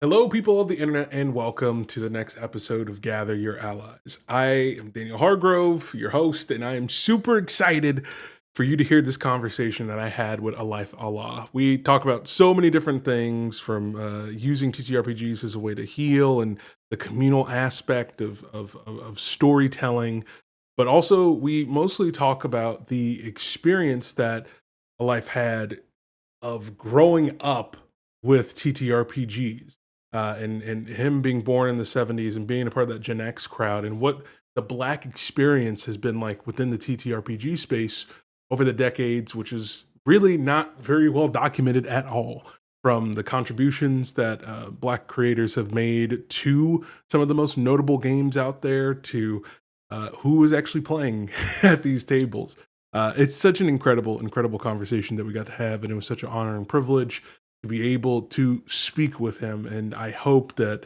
Hello, people of the internet, and welcome to the next episode of Gather Your Allies. I am Daniel Hargrove, your host, and I am super excited for you to hear this conversation that I had with Alif Allah. We talk about so many different things from using TTRPGs as a way to heal and the communal aspect of storytelling, but also we mostly talk about the experience that Alif had of growing up with TTRPGs and him being born in the 70s and being a part of that Gen X crowd and what the Black experience has been like within the TTRPG space over the decades, which is really not very well documented at all. From the contributions that Black creators have made to some of the most notable games out there to who is actually playing at these tables. It's such an incredible conversation that we got to have, and it was such an honor and privilege to be able to speak with him. And I hope that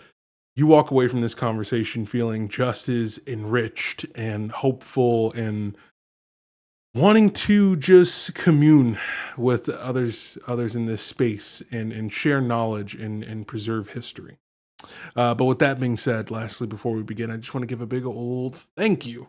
you walk away from this conversation feeling just as enriched and hopeful and wanting to just commune with others in this space and share knowledge and preserve history. But with that being said, lastly, before we begin, I just want to give a big old thank you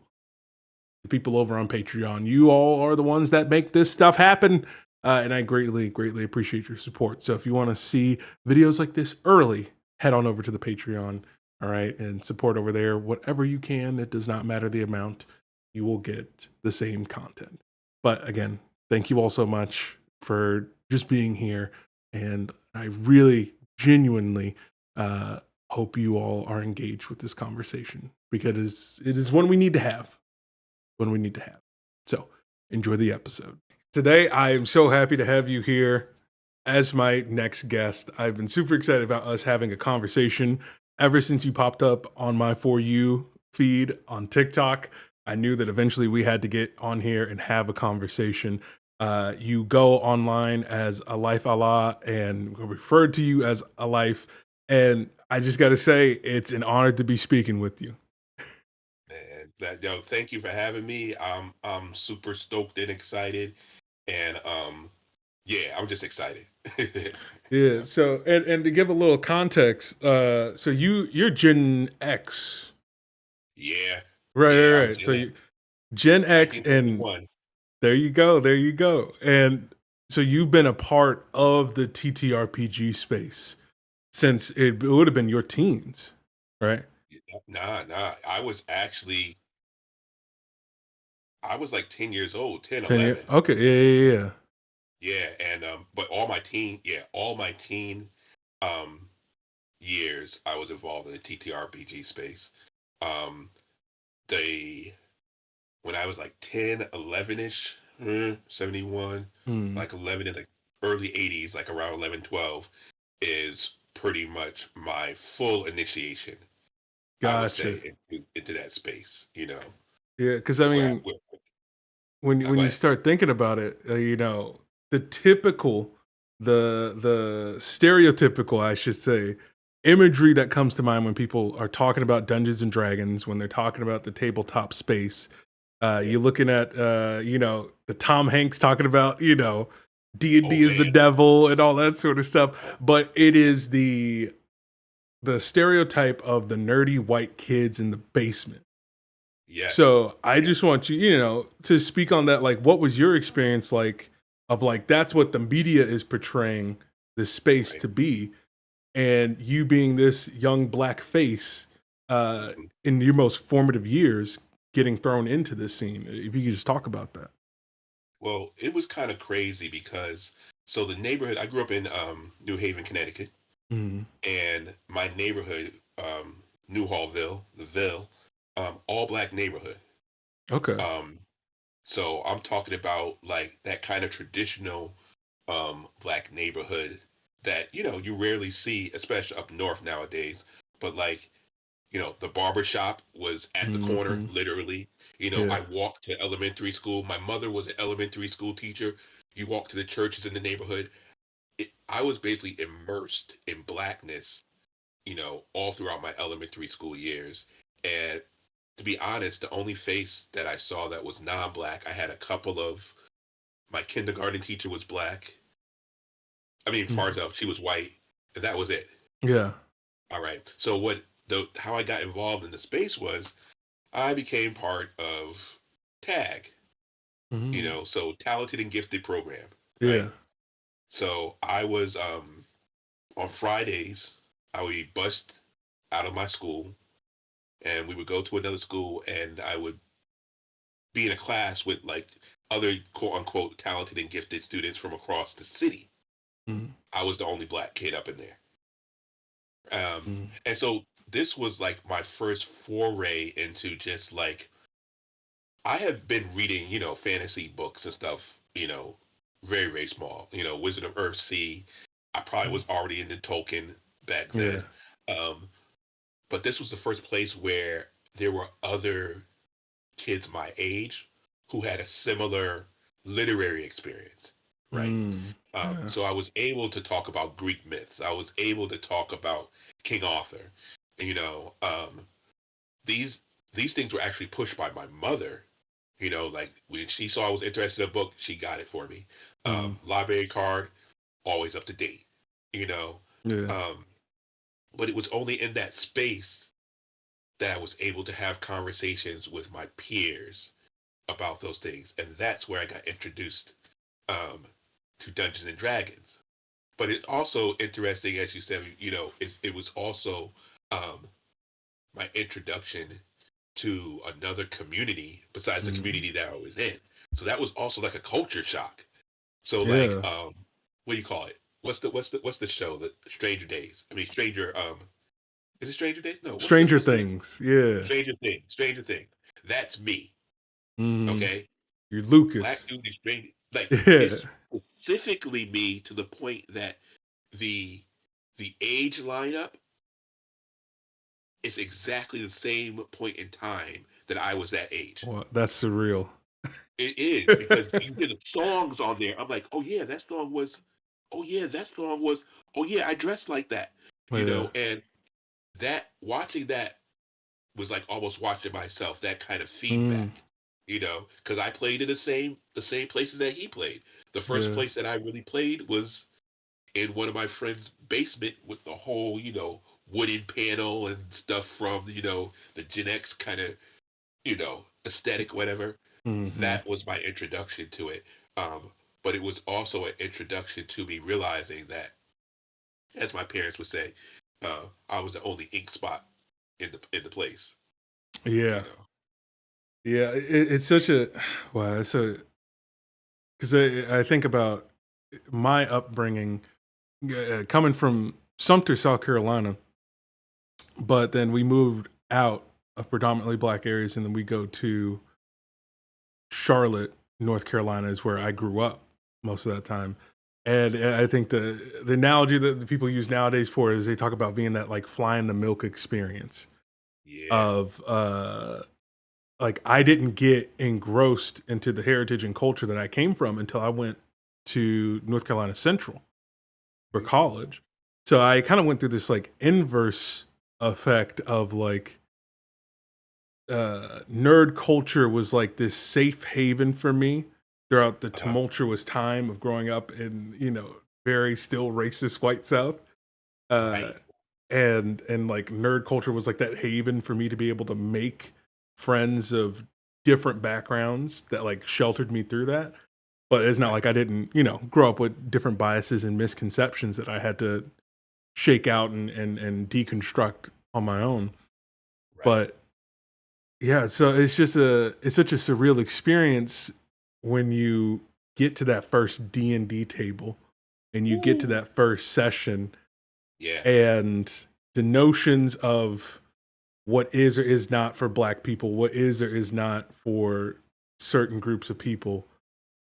the people over on Patreon. You all are the ones that make this stuff happen. And I greatly appreciate your support. So if you want to see videos like this early, head on over to the Patreon. All right. And support over there, whatever you can. It does not matter the amount. You will get the same content. But again, thank you all so much for just being here. And I really genuinely hope you all are engaged with this conversation because it is one we need to have So enjoy the episode. Today, I am so happy to have you here as my next guest. I've been super excited about us having a conversation ever since you popped up on my For You feed on TikTok. I knew that eventually we had to get on here and have a conversation. You go online as Alif Allah and referred to you as Alif. And I just got to say, it's an honor to be speaking with you. Man, thank you for having me. I'm super stoked and excited, and yeah, I'm just excited. Yeah. So, and to give a little context, so you're Gen X, Yeah, right? yeah, Right. I'm Right. So Gen X, you Gen X, and 1971. there you go. And so you've been a part of the TTRPG space since it would have been your teens, right? Nah. I was like 10 years old, 10, 10 years. 11. Okay. Yeah. Yeah, and but all my teen um years, I was involved in the TTRPG space. Um, they when I was like 10, 11-ish, 71, Hmm. like 11 in the early 80s, like around 11, 12, is pretty much my full initiation, I would Gotcha. say, into that space, Yeah. Because I where, mean, where when go you ahead. start thinking about it, the typical, the stereotypical, I should say, imagery that comes to mind when people are talking about Dungeons and Dragons, when they're talking about the tabletop space. Yeah. You're looking at the Tom Hanks talking about D&D Oh, is the man. devil and all that sort of stuff, but it is the stereotype of the nerdy white kids in the basement. Yes. So I Yeah. just want you, to speak on that. Like, what was your experience like of like that's what the media is portraying this space Right. to be, and you being this young black face Mhm. in your most formative years getting thrown into this scene. If you could just talk about that. Well, it was kind of crazy because so the neighborhood I grew up in, New Haven, Connecticut, Mhm. and my neighborhood, Newhallville, the Ville, all black neighborhood. Okay. Um, so I'm talking about like that kind of traditional black neighborhood that you rarely see, especially up north nowadays. But like the barber shop was at the corner, Hmm. literally. I Yeah. walked to elementary school. My mother was an elementary school teacher. You walk to the churches in the neighborhood. I was basically immersed in blackness, all throughout my elementary school years. And to be honest, the only face that I saw that was non-black, I had a couple of my kindergarten teacher was black. I mean, Mhm. Farzell, she was white, and that was it. Yeah. All right. So what the how I got involved in the space was I became part of TAG, Mm. so talented and gifted program, Yeah. right? So I was on Fridays, I would be bussed out of my school and we would go to another school and I would be in a class with like other quote unquote talented and gifted students from across the city. Mm. I was the only black kid up in there. Um, Mm. and so this was like my first foray into just like I have been reading, fantasy books and stuff, very, very small. Wizard of Earthsea. I probably Mm. was already into Tolkien back Yeah. then. Um, but this was the first place where there were other kids my age who had a similar literary experience, right? Mm. Yeah. So I was able to talk about Greek myths. I was able to talk about King Arthur. You know, um, these these things were actually pushed by my mother. Like when she saw I was interested in a book, she got it for me. Mm. Library card, always up to date. You know, Yeah. um, but it was only in that space that I was able to have conversations with my peers about those things, and that's where I got introduced um, to Dungeons and Dragons. But it's also interesting, as you said, it was also um, my introduction to another community besides the Mm. community that I was in. So that was also like a culture shock. So like, Yeah. what do you call it? What's the show? The Stranger Days. I mean, Stranger. Is it Stranger Days? No. What's the Stranger what's the Things. Yeah. Stranger Things? Stranger Things. That's me. Mm. Okay. You're Black Lucas. dude is Stranger. Like Yeah. it's specifically me to the point that the the age lineup is exactly the same point in time that I was that age. Well, that's surreal. It is because you hear the songs on there. I'm like, oh yeah, that song was, oh yeah, that song was, oh yeah, I dressed like that, Yeah. and that watching that was like almost watching myself. That kind of Mm. feedback, because I played in the same places that he played. The first Yeah. place that I really played was in one of my friend's basement with the whole, wooden panel and stuff from, the Gen X kind of, aesthetic, whatever. Hmm. That was my introduction to it. Um, but it was also an introduction to me realizing that, as my parents would say, I was the only ink spot in the place. You Yeah. know. Yeah. It's such a wow. It's a because I think about my upbringing coming from Sumter, South Carolina, but then we moved out of predominantly black areas, and then we go to Charlotte, North Carolina, is where I grew up most of that time. And I think the analogy that the people use nowadays for it is they talk about being that like fly in the milk experience Yeah. of like I didn't get engrossed into the heritage and culture that I came from until I went to North Carolina Central for Mhm. college. So I kind of went through this like inverse effect of like nerd culture was like this safe haven for me throughout the Uh-huh. tumultuous time of growing up in very still racist white South. Uh, Right. and like nerd culture was like that haven for me to be able to make friends of different backgrounds that like sheltered me through that. But it's not Right. like I didn't grow up with different biases and misconceptions that I had to shake out and deconstruct on my own. Right. But yeah, so it's such a surreal experience when you get to that first D&D table and you get to Ooh. that first session Yeah. and the notions of what is or is not for black people, what is or is not for certain groups of people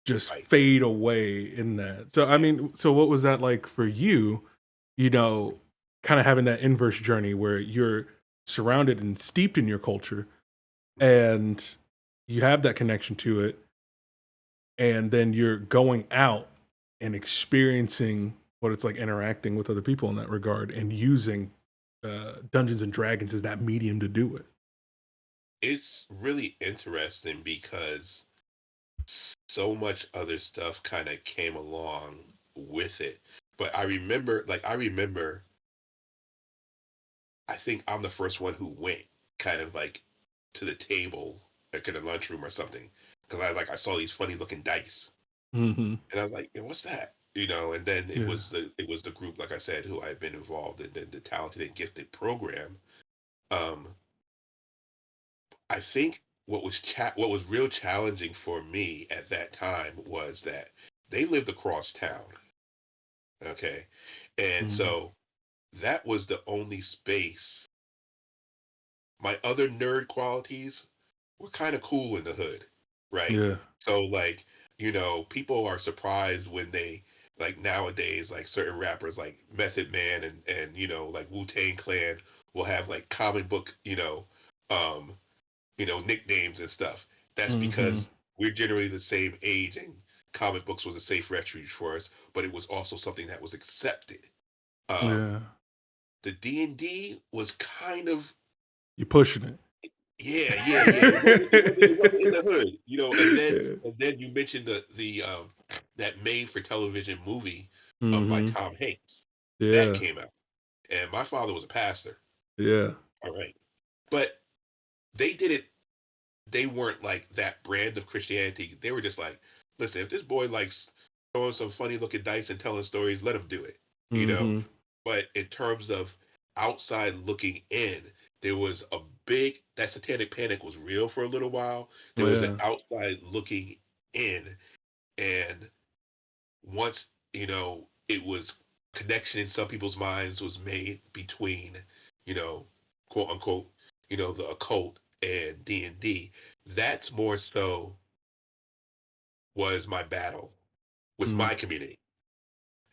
just Right. fade away in that. So I Yeah. mean, so what was that like for you, you know, kind of having that inverse journey where you're surrounded and steeped in your culture Mhm. and you have that connection to it and then you're going out and experiencing what it's like interacting with other people in that regard and using Dungeons and Dragons as that medium to do it. It's really interesting because so much other stuff kind of came along with it. But I remember I think I'm the first one who went kind of like to the table, like in the lunchroom or something, because I saw these funny looking dice, Mm-hmm. and I was like, what's that? And then it Yeah. was the group, like I said, who I've been involved in the talented and gifted program. Um, I think what was real challenging for me at that time was that they lived across town. Okay, and Mm-hmm. so that was the only space. My other nerd qualities were kind of cool in the hood, right? Yeah. So like, people are surprised when they like nowadays, like certain rappers like Method Man and like Wu-Tang Clan will have like comic book, um, nicknames and stuff. That's Mm-hmm. because we're generally the same age and comic books was a safe refuge for us, but it was also something that was accepted. Um, Yeah. the D&D was kind of You're pushing it. yeah. It wasn't in the hood, And then Yeah. you mentioned the that made for television movie by Mm-hmm. Tom Hanks that Yeah. came out, and my father was a pastor. Yeah. All right, but they did it. They weren't like that brand of Christianity. They were just like, listen, if this boy likes throwing some funny looking dice and telling stories, let him do it, you know. Mm-hmm. But in terms of outside looking in, there was a big that satanic panic was real for a little while. There was an Yeah. outside looking in, and once it was connection in some people's minds was made between you know quote unquote the occult and D&D. That's more so was my battle with Mm-hmm. my community,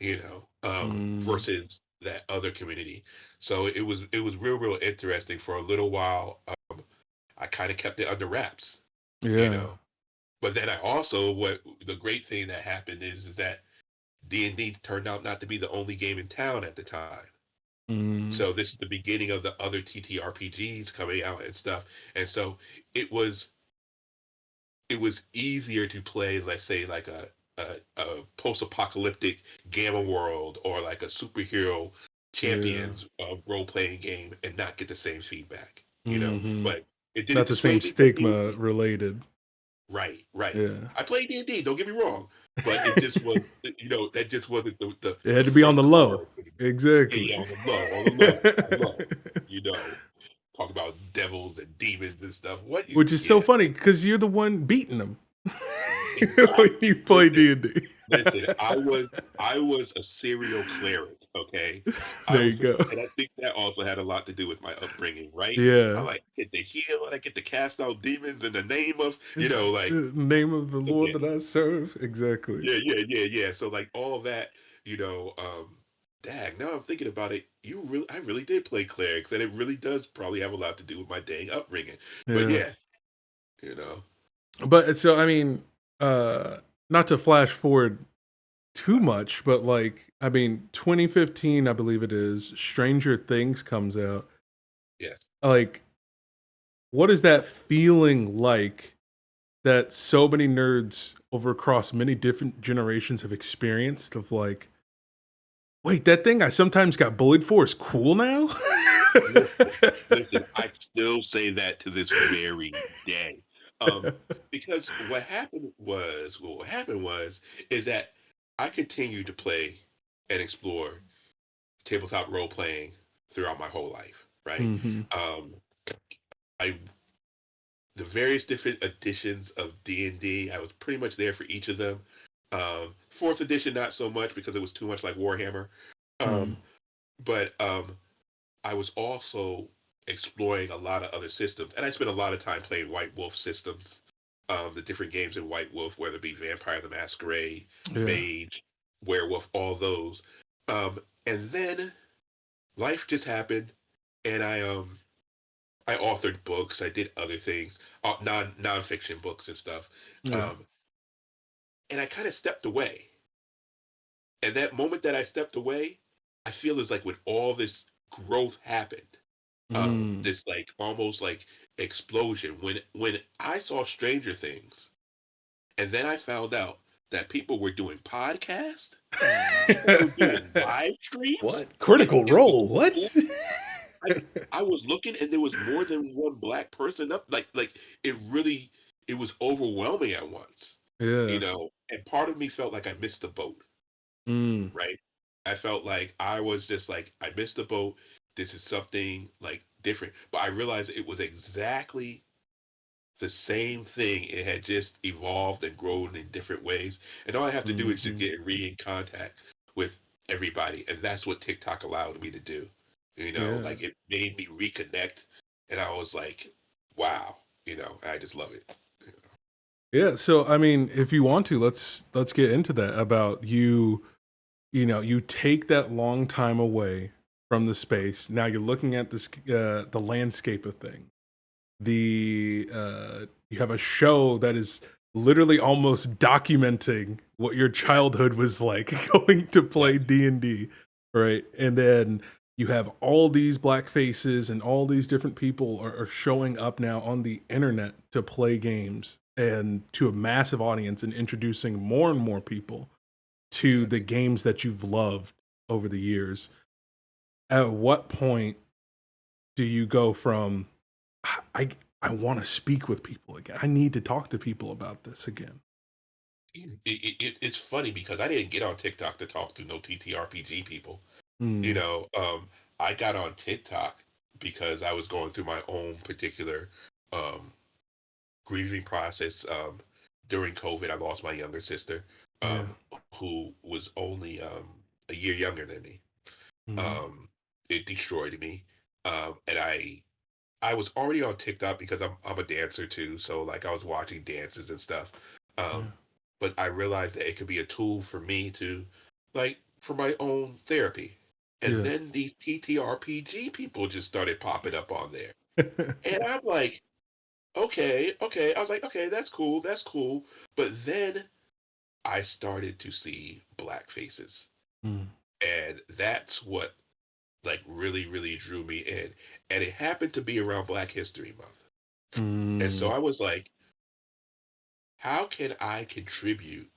Mm-hmm. versus that other community. So it was real interesting for a little while. I kind of kept it under wraps, you Yeah. know. But then I also what the great thing that happened is that D&D turned out not to be the only game in town at the time. Mm-hmm. So this is the beginning of the other TTRPGs coming out and stuff. And so it was it was easier to play, let's say, like a post-apocalyptic gamma world or like a superhero Yeah. champions role-playing game and not get the same feedback. Mm-hmm. But it didn't Not the same dissuade me from D and stigma D. related. Right. Yeah. I played D&D, don't get me wrong, but it just was, that just wasn't It the had to be on front the low. card for me. Yeah, Exactly. yeah, on the low. You know, talk about devils and demons and stuff. What you, Which is so yeah, funny because you're the one beating them when you exactly. play D&D. Listen, I was a serial cleric, okay? I There was, you go. and I think that also had a lot to do with my upbringing, right? I Yeah. like get to heal, and I get to cast out demons in the name of, like, The name of the Lord okay, that I serve. Exactly. yeah. So like all that, dag. Now I'm thinking about it. I really did play clerics, and it really does probably have a lot to do with my dang upbringing. But Yeah. yeah, you know, But so, I mean, uh, not to flash forward too much, but like, I mean, 2015, I believe it is, Stranger Things comes out. yes. Like, what is that feeling like that so many nerds over across many different generations have experienced of like, wait, that thing I sometimes got bullied for is cool now? Listen, listen. I still say that to this very day, um, because what happened was is that I continued to play and explore tabletop role playing throughout my whole life, right? Hmm. Um, I the various different editions of D&D, I was pretty much there for each of them. Fourth edition, not so much because it was too much like Warhammer. Mm. Um, but I was also exploring a lot of other systems, and I spent a lot of time playing White Wolf systems, the different games in White Wolf, whether it be Vampire the Masquerade, Yeah. Mage, Werewolf, all those. And then life just happened, and I authored books. I did other things, nonfiction books and stuff. Yeah. Um, and I kind of stepped away. And that moment that I stepped away, I feel is like when all this growth happened, Mm. this like almost like explosion. When I saw Stranger Things, and then I found out that people were doing podcasts, people were doing live streams. What? Critical It was Role. What? cool. Like I was looking, and there was more than one black person up. It really, it was overwhelming at once, Yeah. And part of me felt like I missed the boat, Mm. right? I felt like I was just like I missed the boat. This is something like different, but I realized it was exactly the same thing. It had just evolved and grown in different ways. And all I have to do is just Mhm. get in contact with everybody. And that's what TikTok allowed me to do. Yeah. Like it made me reconnect. And I was like, wow, I just love it. Yeah, so I mean, if you want to, let's get into that about you. You take that long time away from the space. Now you're looking at this the landscape of things. You have a show that is literally almost documenting what your childhood was like going to Yeah. play D&D, right? And then you have all these black faces and all these different people are showing up now on the internet to play games and to a massive audience and introducing more and more people to the Yes. games that you've loved over the years. At what point do you go from I I want to speak with people again. I need to talk to people about this again. It's funny because I didn't get on TikTok to talk to no TTRPG people. You Mm, know, um, I got on TikTok because I was going through my own particular um, grieving process. During COVID, I lost my younger sister, yeah. um, who was only a year younger than me. Mm, Um, it destroyed me, and I was already on TikTok because I'm a dancer too, so like I was watching dances and stuff. yeah. Um, but I realized that it could be a tool for me to, like, for my own therapy. And Yeah. then these TTRPG people just started popping up on there, and I'm like, okay, okay. I was like, okay, that's cool, that's cool. But then I started to see black faces, Mm, and that's what like really drew me in. And it happened to be around Black History Month. And so mm, I was like, how can I contribute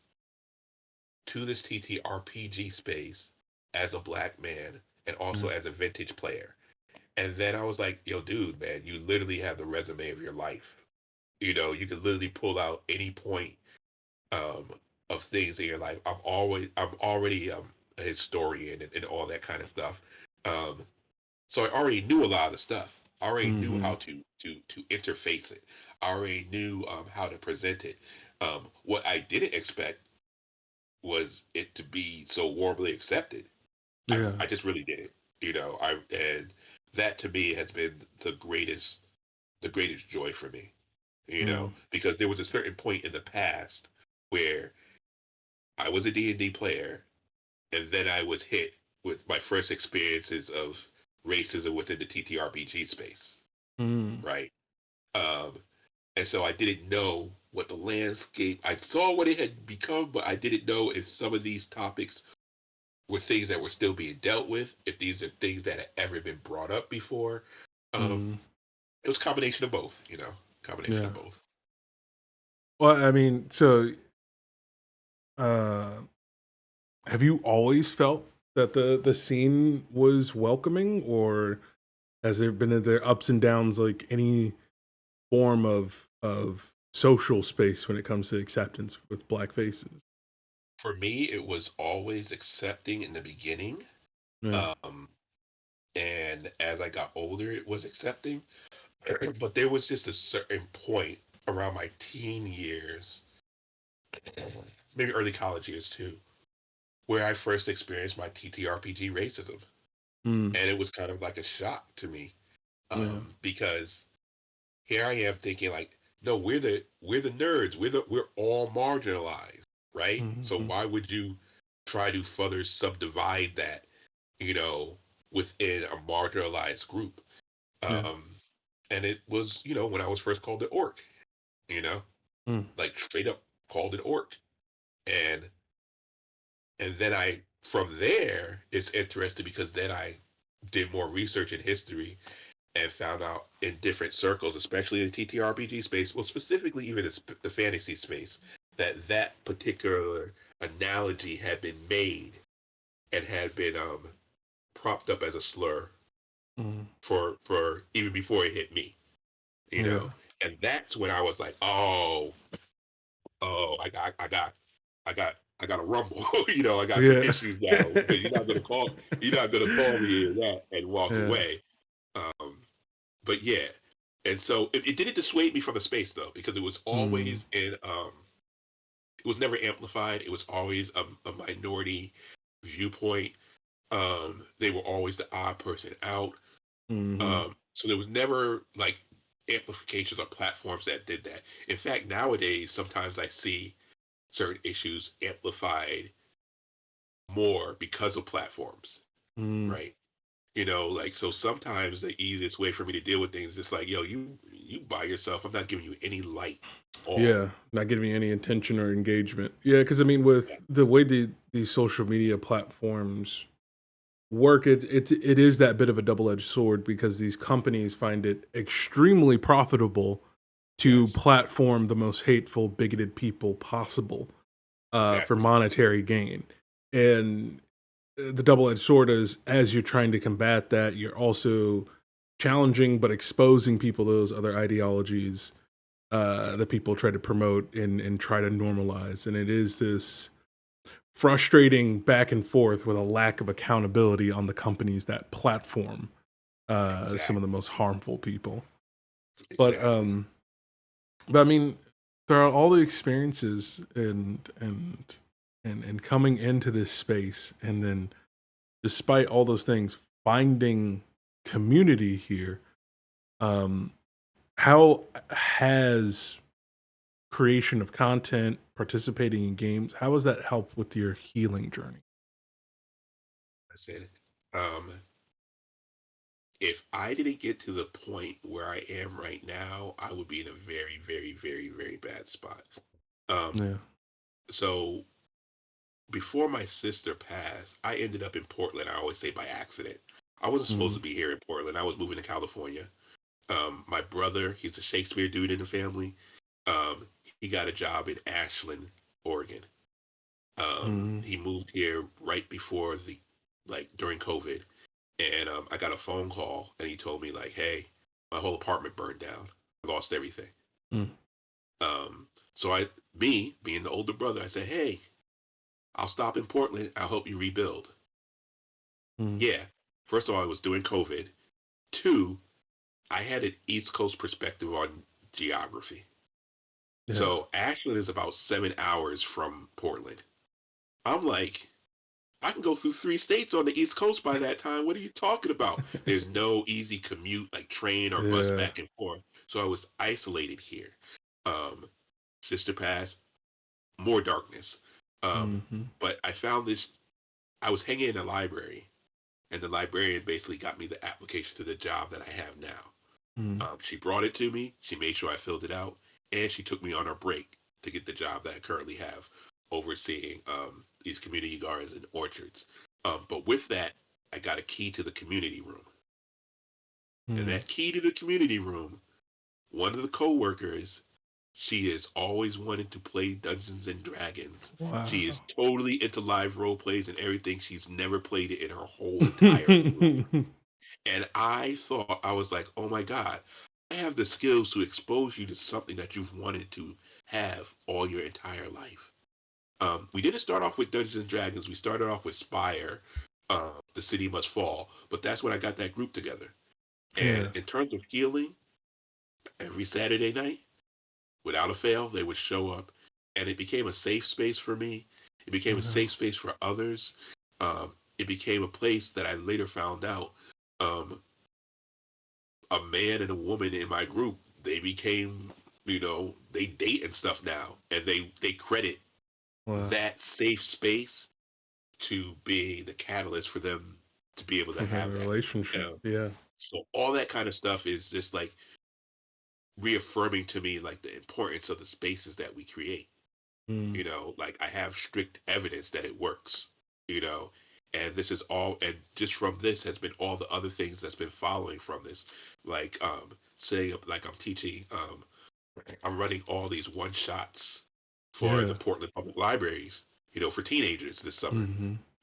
to this TTRPG space as a black man and also yeah. as a vintage player? And then I was like, yo, dude, man, you literally have the resume of your life. You can literally pull out any point um, of things in your life. I'm already a historian and all that kind of stuff. Um, So I already knew a lot of the stuff. I already knew Mhm, how to interface it. I already knew how to present it. What I didn't expect was it to be so warmly accepted. I yeah. I just really didn't. And that to me has been the greatest joy for me. Mm, Because there was a certain point in the past where I was a D&D player, and then I was hit with my first experiences of racism within the TTRPG space, mm, right? Um, and so I didn't know what the landscape. I saw what it had become, but I didn't know if some of these topics were things that were still being dealt with, if these are things that had ever been brought up before. Um, mm, it was a combination of both, combination yeah. of both. Well, I mean, so, uh, have you always felt that the scene was welcoming, or has there been their ups and downs, like any form of social space when it comes to acceptance with black faces? For me, it was always accepting in the beginning. Yeah. Um, and as I got older, it was accepting. But there was just a certain point around my teen years, maybe early college years too, where I first experienced my TTRPG racism, Mm, and it was kind of like a shock to me, yeah. because here I am thinking like, no, we're the nerds, we're all marginalized, right? So Mhm, why would you try to further subdivide that, you know, within a marginalized group? yeah. Um, and it was, when I was first called an orc, you know, Mm, like straight up called an orc, and then I from there it's interesting because then I did more research in history and found out in different circles, especially in the TTRPG space, well, specifically even the fantasy space, that particular analogy had been made and had been propped up as a slur, Mm. for even before it hit me, you Yeah. know. And that's when I was like, oh, I got a rumble. I got some Yeah. issues now because you're not gonna call me in that and walk Yeah. away. Um, but yeah, and so it didn't dissuade me from the space though because it was Mm. always it was never amplified. It was always a minority viewpoint. They were always the odd person out. Mhm. So there was never like amplifications or platforms that did that. In fact, nowadays sometimes I see certain issues amplified more because of platforms, Mm. right? Like so sometimes the easiest way for me to deal with things is just like, yo, you by yourself. I'm not giving you any light at all. Yeah, not giving me any attention or engagement. Yeah, because I mean, Yeah, with the way these social media platforms work, it is that bit of a double edged sword because these companies find it extremely profitable to yes, platform the most hateful, bigoted people possible for exactly. monetary gain, and the double edged sword is as you're trying to combat that, you're also challenging but exposing people to those other ideologies Yeah, that people try to promote and try to normalize. And it is this frustrating back and forth with a lack of accountability on the companies that platform some of the exactly. most harmful people. But Exactly. I mean, throughout all the experiences and coming into this space, and then despite all those things, finding community here. Um, how has creation of content, participating in games, how has that helped with your healing journey? I said, um, if I didn't get to the point where I am right now, I would be in a very, very, very, very bad spot. Um, Yeah. so before my sister passed, I ended up in Portland. I always say by accident. I wasn't supposed Mm, to be here in Portland. I was moving to California. My brother, he's a Shakespeare dude in the family. Um, he got a job in Ashland, Oregon. mm, He moved here right before like during COVID, and I got a phone call, and he told me like, "Hey, my whole apartment burned down. I lost everything." mm, So me being the older brother, I said, "Hey, I'll stop in Portland. I'll help you rebuild." mm. Yeah. First of all, I was doing COVID. Two, I had an East Coast perspective on geography. Yeah. So Ashland is about 7 hours from Portland. I'm like, I can go through 3 states on the East Coast by that time. What are you talking about? There's no easy commute like train or bus Yeah. back and forth. So I was isolated here. Um, Sister passed, more darkness. Mhm, But I found this. I was hanging in a library, and the librarian basically got me the application to the job that I have now. mm. She brought it to me. She made sure I filled it out, and she took me on her break to get the job that I currently have, overseeing these community gardens and orchards. But with that, I got a key to the community room, and Mm. that key to the community room, one of the coworkers, she has always wanted to play Dungeons and Dragons. She is Wow. totally into live role plays and everything. She's never played it in her whole entire life. And I thought, I was like, oh my God, I have the skills to expose you to something that you've wanted to have all your entire life. We didn't start off with Dungeons and Dragons. We started off with Spire, The City Must Fall. But that's when I got that group together. And Yeah. in terms of healing, every Saturday night, without a fail, they would show up. And it became a safe space for me. It became a Yeah. safe space for others. It became a place that I later found out um, a man and a woman in my group, they became, they date and stuff now, and they credit Wow. that safe space to being the catalyst for them to be able to For the have that. relationship. Yeah. So all that kind of stuff is just like reaffirming to me like the importance of the spaces that we create. Mm. Like I have strict evidence that it works. You know, and this is all, and just from this has been all the other things that's been following from this, like saying like I'm teaching I'm running all these one shots for the Yeah. Portland Public Libraries, for teenagers this summer.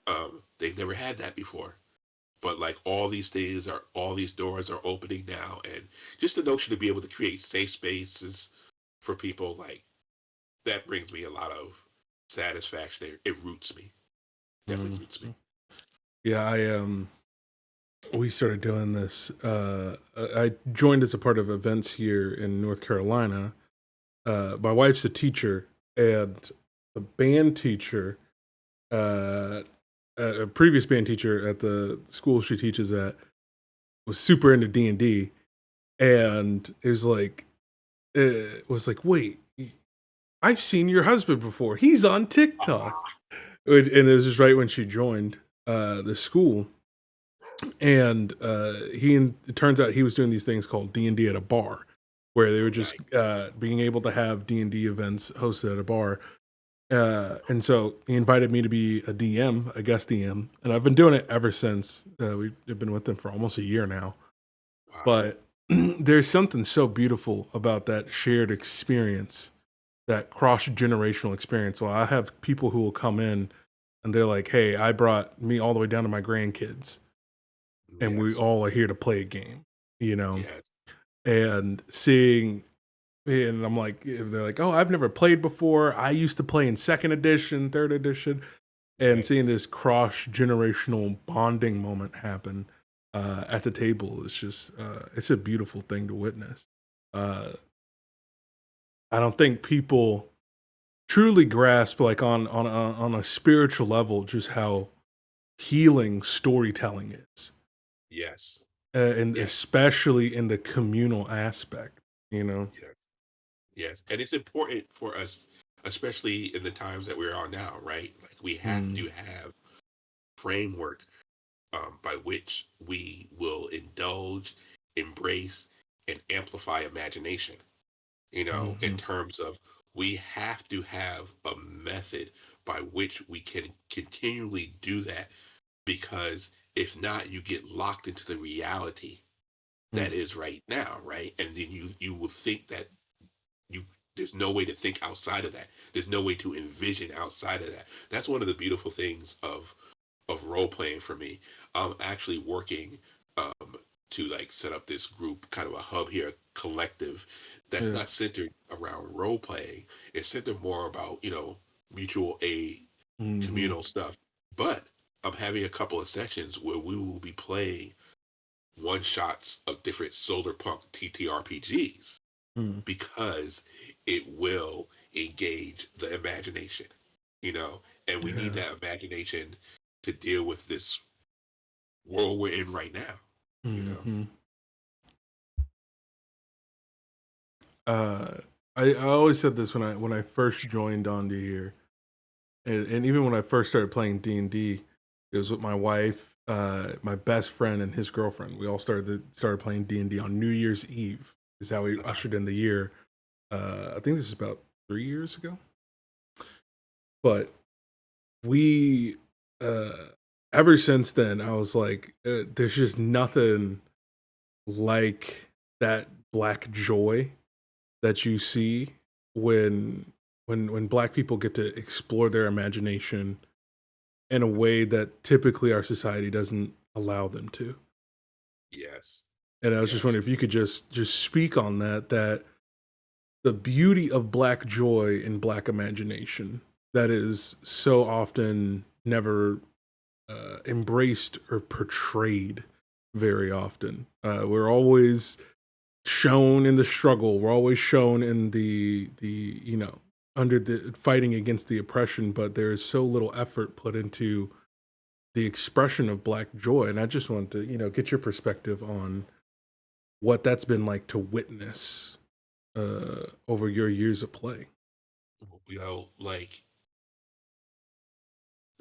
Mhm. They've never had that before. but like all these doors are opening now, and just the notion to be able to create safe spaces for people, like that brings me a lot of satisfaction. It roots me, definitely Mhm. roots me. Yeah, we started doing this. I joined as a part of events here in North Carolina. My wife's a teacher, and the band teacher, uh, a previous band teacher at the school she teaches at, was super into D, and it was like, wait, I've seen your husband before. He's on TikTok, and it was just right when she joined the school, and it turns out he was doing these things called D at a bar, where they were Oh, just nice. being able to have D events hosted at a bar. And so he invited me to be a DM, a guest DM, and I've been doing it ever since. We've been with them for almost a year now. Wow. But there's something so beautiful about that shared experience, that cross generational experience. So I have people who will come in and they're like, "Hey, I brought me all the way down to my grandkids, and we Yes. all are here to play a game," you know, Yes. and seeing. And I'm like, they're like, "Oh, I've never played before. I used to play in second edition, third edition." And Right. seeing this cross generational bonding moment happen at the table is just it's a beautiful thing to witness. Uh, I don't think people truly grasp, like on a spiritual level, just how healing storytelling is, Yes. and Yes. especially in the communal aspect. You know. Yes. Yes. And it's important for us, especially in the times that we're on now, right? Like we have Mm, to have framework by which we will indulge, embrace, and amplify imagination. In hmm terms of we have to have a method by which we can continually do that, because if not, you get locked into the reality mm, that is right now, right? And then you will think that you there's no way to think outside of that. There's no way to envision outside of that. That's one of the beautiful things of role playing for me. I'm actually working um, to like set up this group, kind of a hub here, a collective that's yeah. not centered around role playing. It's centered more about mutual aid, hmm communal stuff. But I'm having a couple of sessions where we will be playing one shots of different solar punk TTRPGs, mm because it will engage the imagination, and we need Yeah. that imagination to deal with this world we're in right now, you know. hmm Uh, I always said this when I first joined Onto here, and even when I first started playing D, it was with my wife, my best friend, and his girlfriend. We all started playing D on New Year's Eve. Is how we Uh-huh. ushered in the year. I think this is about 3 years ago. But we, uh, ever since then, I was like, there's just nothing like that black joy that you see when when black people get to explore their imagination in a Yes. way that typically our society doesn't allow them to. Yes. And I was just Yes. wondering if you could just speak on that the beauty of black joy and black imagination that is so often never embraced or portrayed very often. We're always shown in the struggle. We're always shown in the under the fighting against the oppression, but there is so little effort put into the expression of black joy. And I just want to get your perspective on what that's been like to witness over your years of play. Like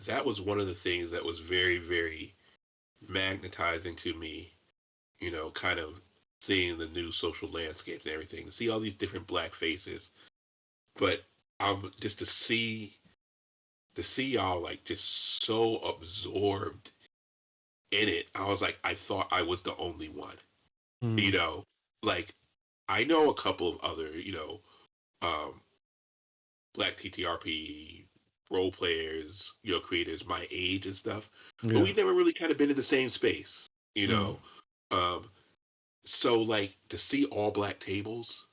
that was one of the things that was very, very magnetizing to me, kind of seeing the new social landscapes and everything, see all these different black faces. But just to see y'all like just so absorbed in it. I was like, I thought I was the only one. You Mm, know, like I know a couple of other, um, black TTRP role players, creators my age and stuff, but Yeah. we never really kind of been in the same space, you Mm. know. Um, so like to see all black tables.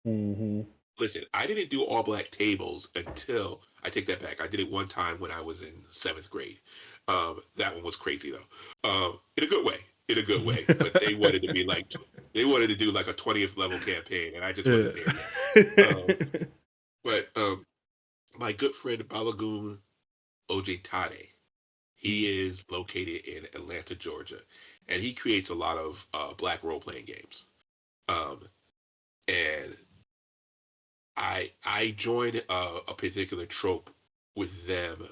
Mm-hmm. Listen, I didn't do all black tables until I take that back. I did it one time when I was in seventh grade. That one was crazy though, in a good way. In a good way, but they wanted to do like a 20th level campaign, and I just Yeah. wasn't there yet. Um, but my good friend Balagoon Ojtade, he is located in Atlanta, Georgia, and he creates a lot of black role playing games. Um, and I joined a particular trope with them,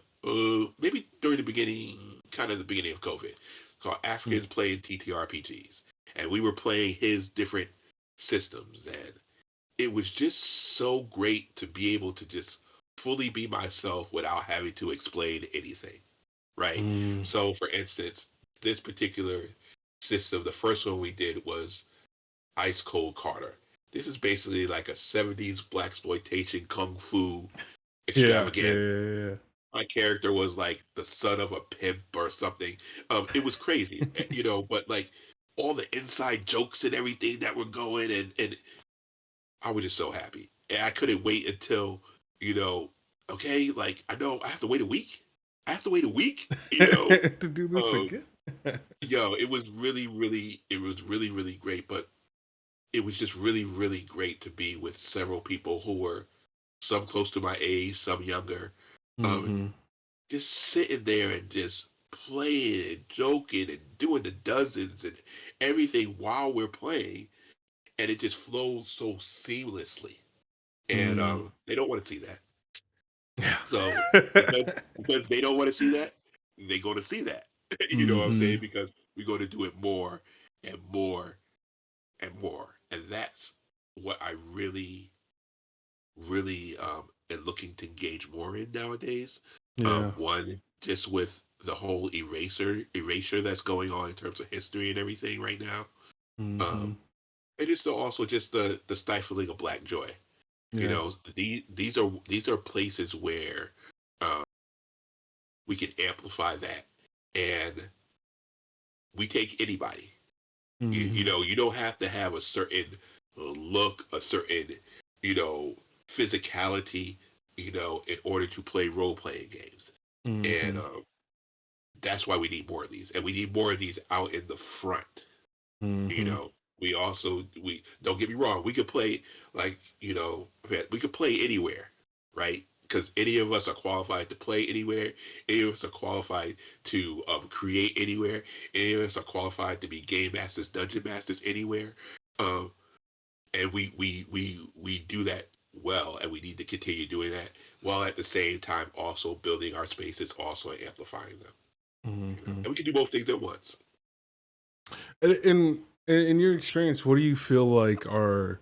maybe during the beginning, kind of the beginning of COVID, called Mm. Africans Playing TTRPGs, and we were playing his different systems, and it was just so great to be able to just fully be myself without having to explain anything, right? Mm. So, for instance, this particular system, the first one we did was Ice Cold Carter. This is basically like a 70s black exploitation kung fu Yeah. Yeah. extravaganza. Yeah. My character was like the son of a pimp or something. It was crazy, but like all the inside jokes and everything that were going, and I was just so happy. And I couldn't wait until, you know, okay, like I know I have to wait a week. I have to wait a week, Yeah. To do this Um, again. it was really, really great. But it was just really, really great to be with several people who were some close to my age, some younger. Um, Mm-hmm. just sitting there and just playing and joking and doing the dozens and everything while we're playing, and it just flows so seamlessly. And Mm. they don't want to see that. Yeah. So because they don't want to see that, they're going to see that. You know what I'm Mm-hmm. saying? Because we're going to do it more and more and more, and that's what I really really am looking to engage more in nowadays. Yeah. One, just with the whole erasure that's going on in terms of history and everything right now. Mm-hmm. Um, and it's also just the stifling of black joy. You Yeah. know, these are places where um, we can amplify that, and we take anybody. You Mm-hmm. know, you don't have to have a certain look, a certain, you know, physicality, in order to play role playing games. And Mm-hmm. that's why we need more of these. And we need more of these out in the front. You Mm-hmm. know, we don't get me wrong, we could play like, we could play anywhere, right? Because any of us are qualified to play anywhere. Any of us are qualified to create anywhere. Any of us are qualified to be game masters, dungeon masters anywhere. Um, and we do that well, and we need to continue doing that while at the same time also building our spaces, also amplifying them. Mm-hmm. And we can do both things at once. In your experience, what do you feel like are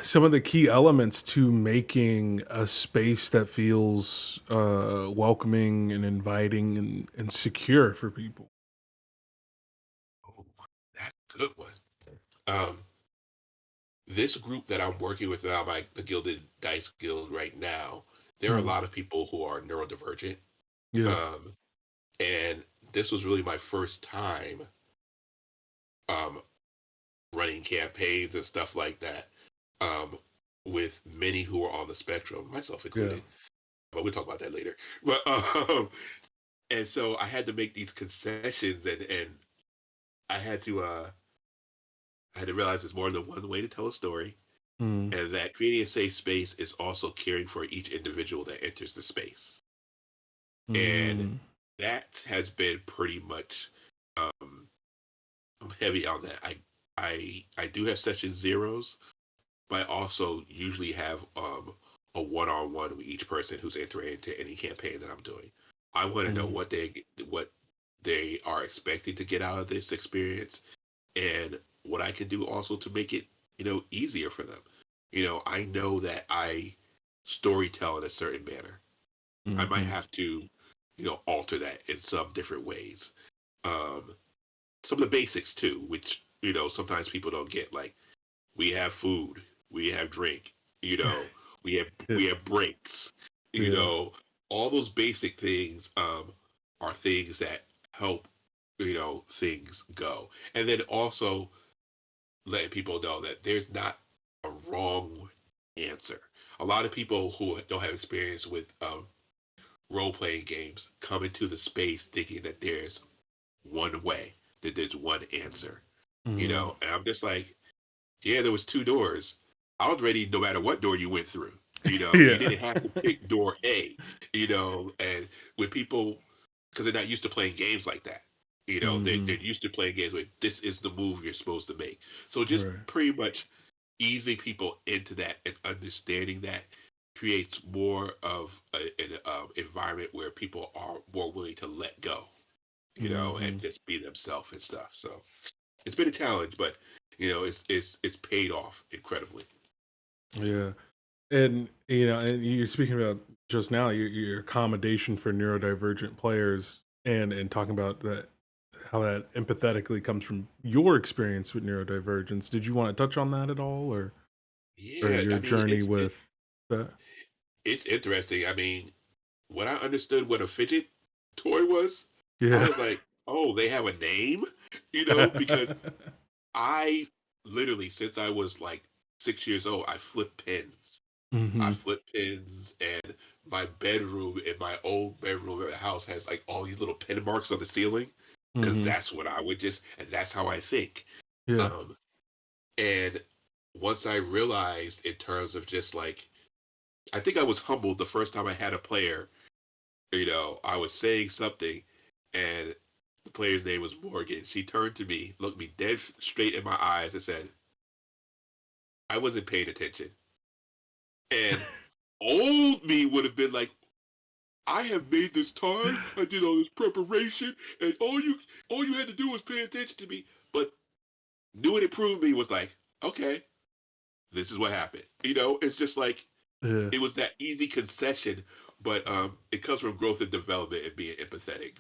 some of the key elements to making a space that feels welcoming and inviting and secure for people? Oh, that's a good one. Um, this group that I'm working with now, the Gilded Dice Guild right now, there are a Mm. lot of people who are neurodivergent. Yeah. Um, and this was really my first time um, running campaigns and stuff like that, um, with many who are on the spectrum, myself Yeah. included. But we'll talk about that later. But and so I had to make these concessions, and I had to uh, I had to realize there's more than one way to tell a story, Mm. and that creating a safe space is also caring for each individual that enters the space. And Mm. that has been pretty much um, I'm heavy on that. I do have session zeros, but I also usually have a one-on-one with each person who's entering into any campaign that I'm doing. I want to know Mm. what they are expecting to get out of this experience, and what I can do also to make it, easier for them. I know that I story tell in a certain manner. I might Mhm. have to, alter that in some different ways. Um, some of the basics too, which sometimes people don't get. Like we have food, we have drink, you know, we have Yeah. we have breaks. You Yeah. know, all those basic things are things that help, things go. And then also letting people know that there's not a wrong answer. A lot of people who don't have experience with role playing games come into the space thinking that there's one way, that there's one answer, Mm. and I'm just like, yeah, there was two doors. I was ready no matter what door you went through. You Yeah. didn't have to pick door A, and when people, because they're not used to playing games like that, they're Hmm. used to playing games where this is the move you're supposed to make. So just Right. pretty much easing people into that and understanding that creates more of an environment where people are more willing to let go, and Hmm. just be themselves and stuff. So it's been a challenge, but it's paid off incredibly. Yeah. And and you're speaking about just now your accommodation for neurodivergent players, and talking about that, how that empathetically comes from your experience with neurodivergence. Did you want to touch on that at all, or Yeah, your I mean journey with that? it's interesting. I mean, when I understood what a fidget toy was, I Yeah. was like, oh, they have a name, because I literally, since I was like 6 years old, I flipped pins. I Hmm. flip pins, and my bedroom in my old bedroom at the house has like all these little pin marks on the ceiling because Hmm. that's what I would just, and that's how I think. Yeah. Um, and once I realized, in terms of just like, I think I was humbled the first time I had a player. I was saying something, and the player's name was Morgan. She turned to me, looked me dead straight in my eyes, and said, "I wasn't paying attention." And old me would have been like, I have made this time. I did all this preparation, and all you had to do was pay attention to me. But new and improved me was like, okay, this is what happened. It's just like Yeah. it was that easy concession, but it comes from growth and development and being empathetic,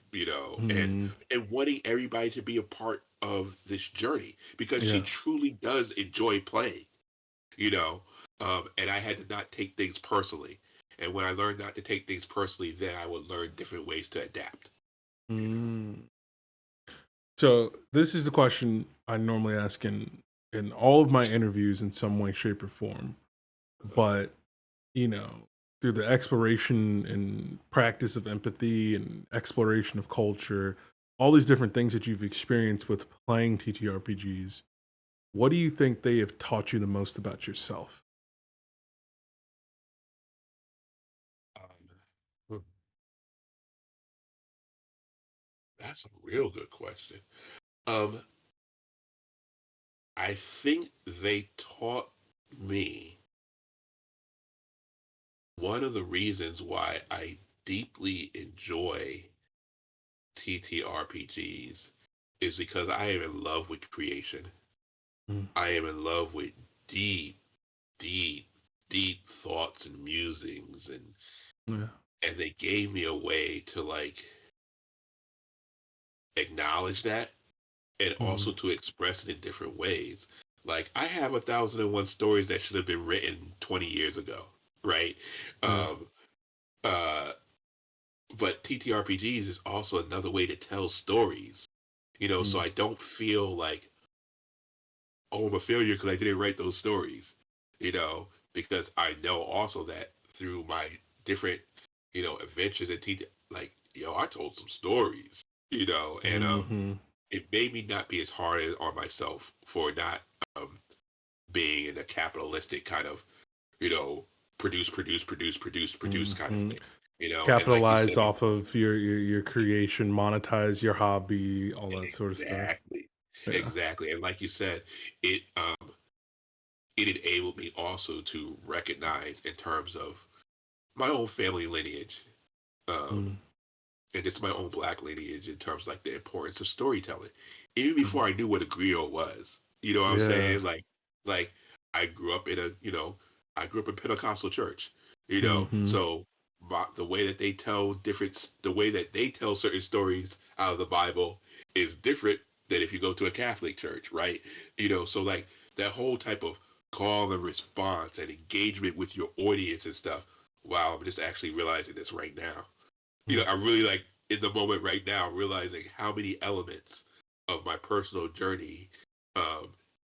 and Hmm. wanting everybody to be a part of this journey because she Yeah. truly does enjoy playing, you know. And I had to not take things personally. And when I learned not to take things personally, then I would learn different ways to adapt. Mm. So this is the question I normally ask in all of my interviews in some way, shape, or form. But through the exploration and practice of empathy and exploration of culture, all these different things that you've experienced with playing TTRPGs, what do you think they have taught you the most about yourself? Hmm, that's a real good question. Um, I think they taught me one of the reasons why I deeply enjoy TTRPGs is because I am in love with creation. Mm. I am in love with deep, deep, deep thoughts and musings, Yeah. and they gave me a way to like acknowledge that and also Mm. to express it in different ways. Like I have 1,001 stories that should have been written 20 years ago, right? Yeah. Um, uh, but TTRPGs is also another way to tell stories, so Mm. I don't feel like, oh, I'm a failure because I didn't write those stories, because I know also that through my different, adventures and like, I told some stories, and Hmm. it made me not be as hard on myself for not um, being in a capitalistic kind of, you know, produce kind of Hmm. thing, and like you Capitalize said, off of your creation, monetize your hobby, all that sort of stuff. exactly, Yeah. exactly, and like you said, it it enabled me also to recognize in terms of my own family lineage, um, Mm. and it's my own black lineage in terms of like the importance of storytelling. Even Mm. before I knew what a griot was, you know what I'm Yeah. saying? Like I grew up in I grew up in Pentecostal church, Hmm. so the way that they tell the way that they tell certain stories out of the Bible is different than if you go to a Catholic church, right? So like that whole type of call and response and engagement with your audience and stuff wow, I'm just actually realizing this right now. Mm. I'm really like in the moment right now, realizing how many elements of my personal journey um,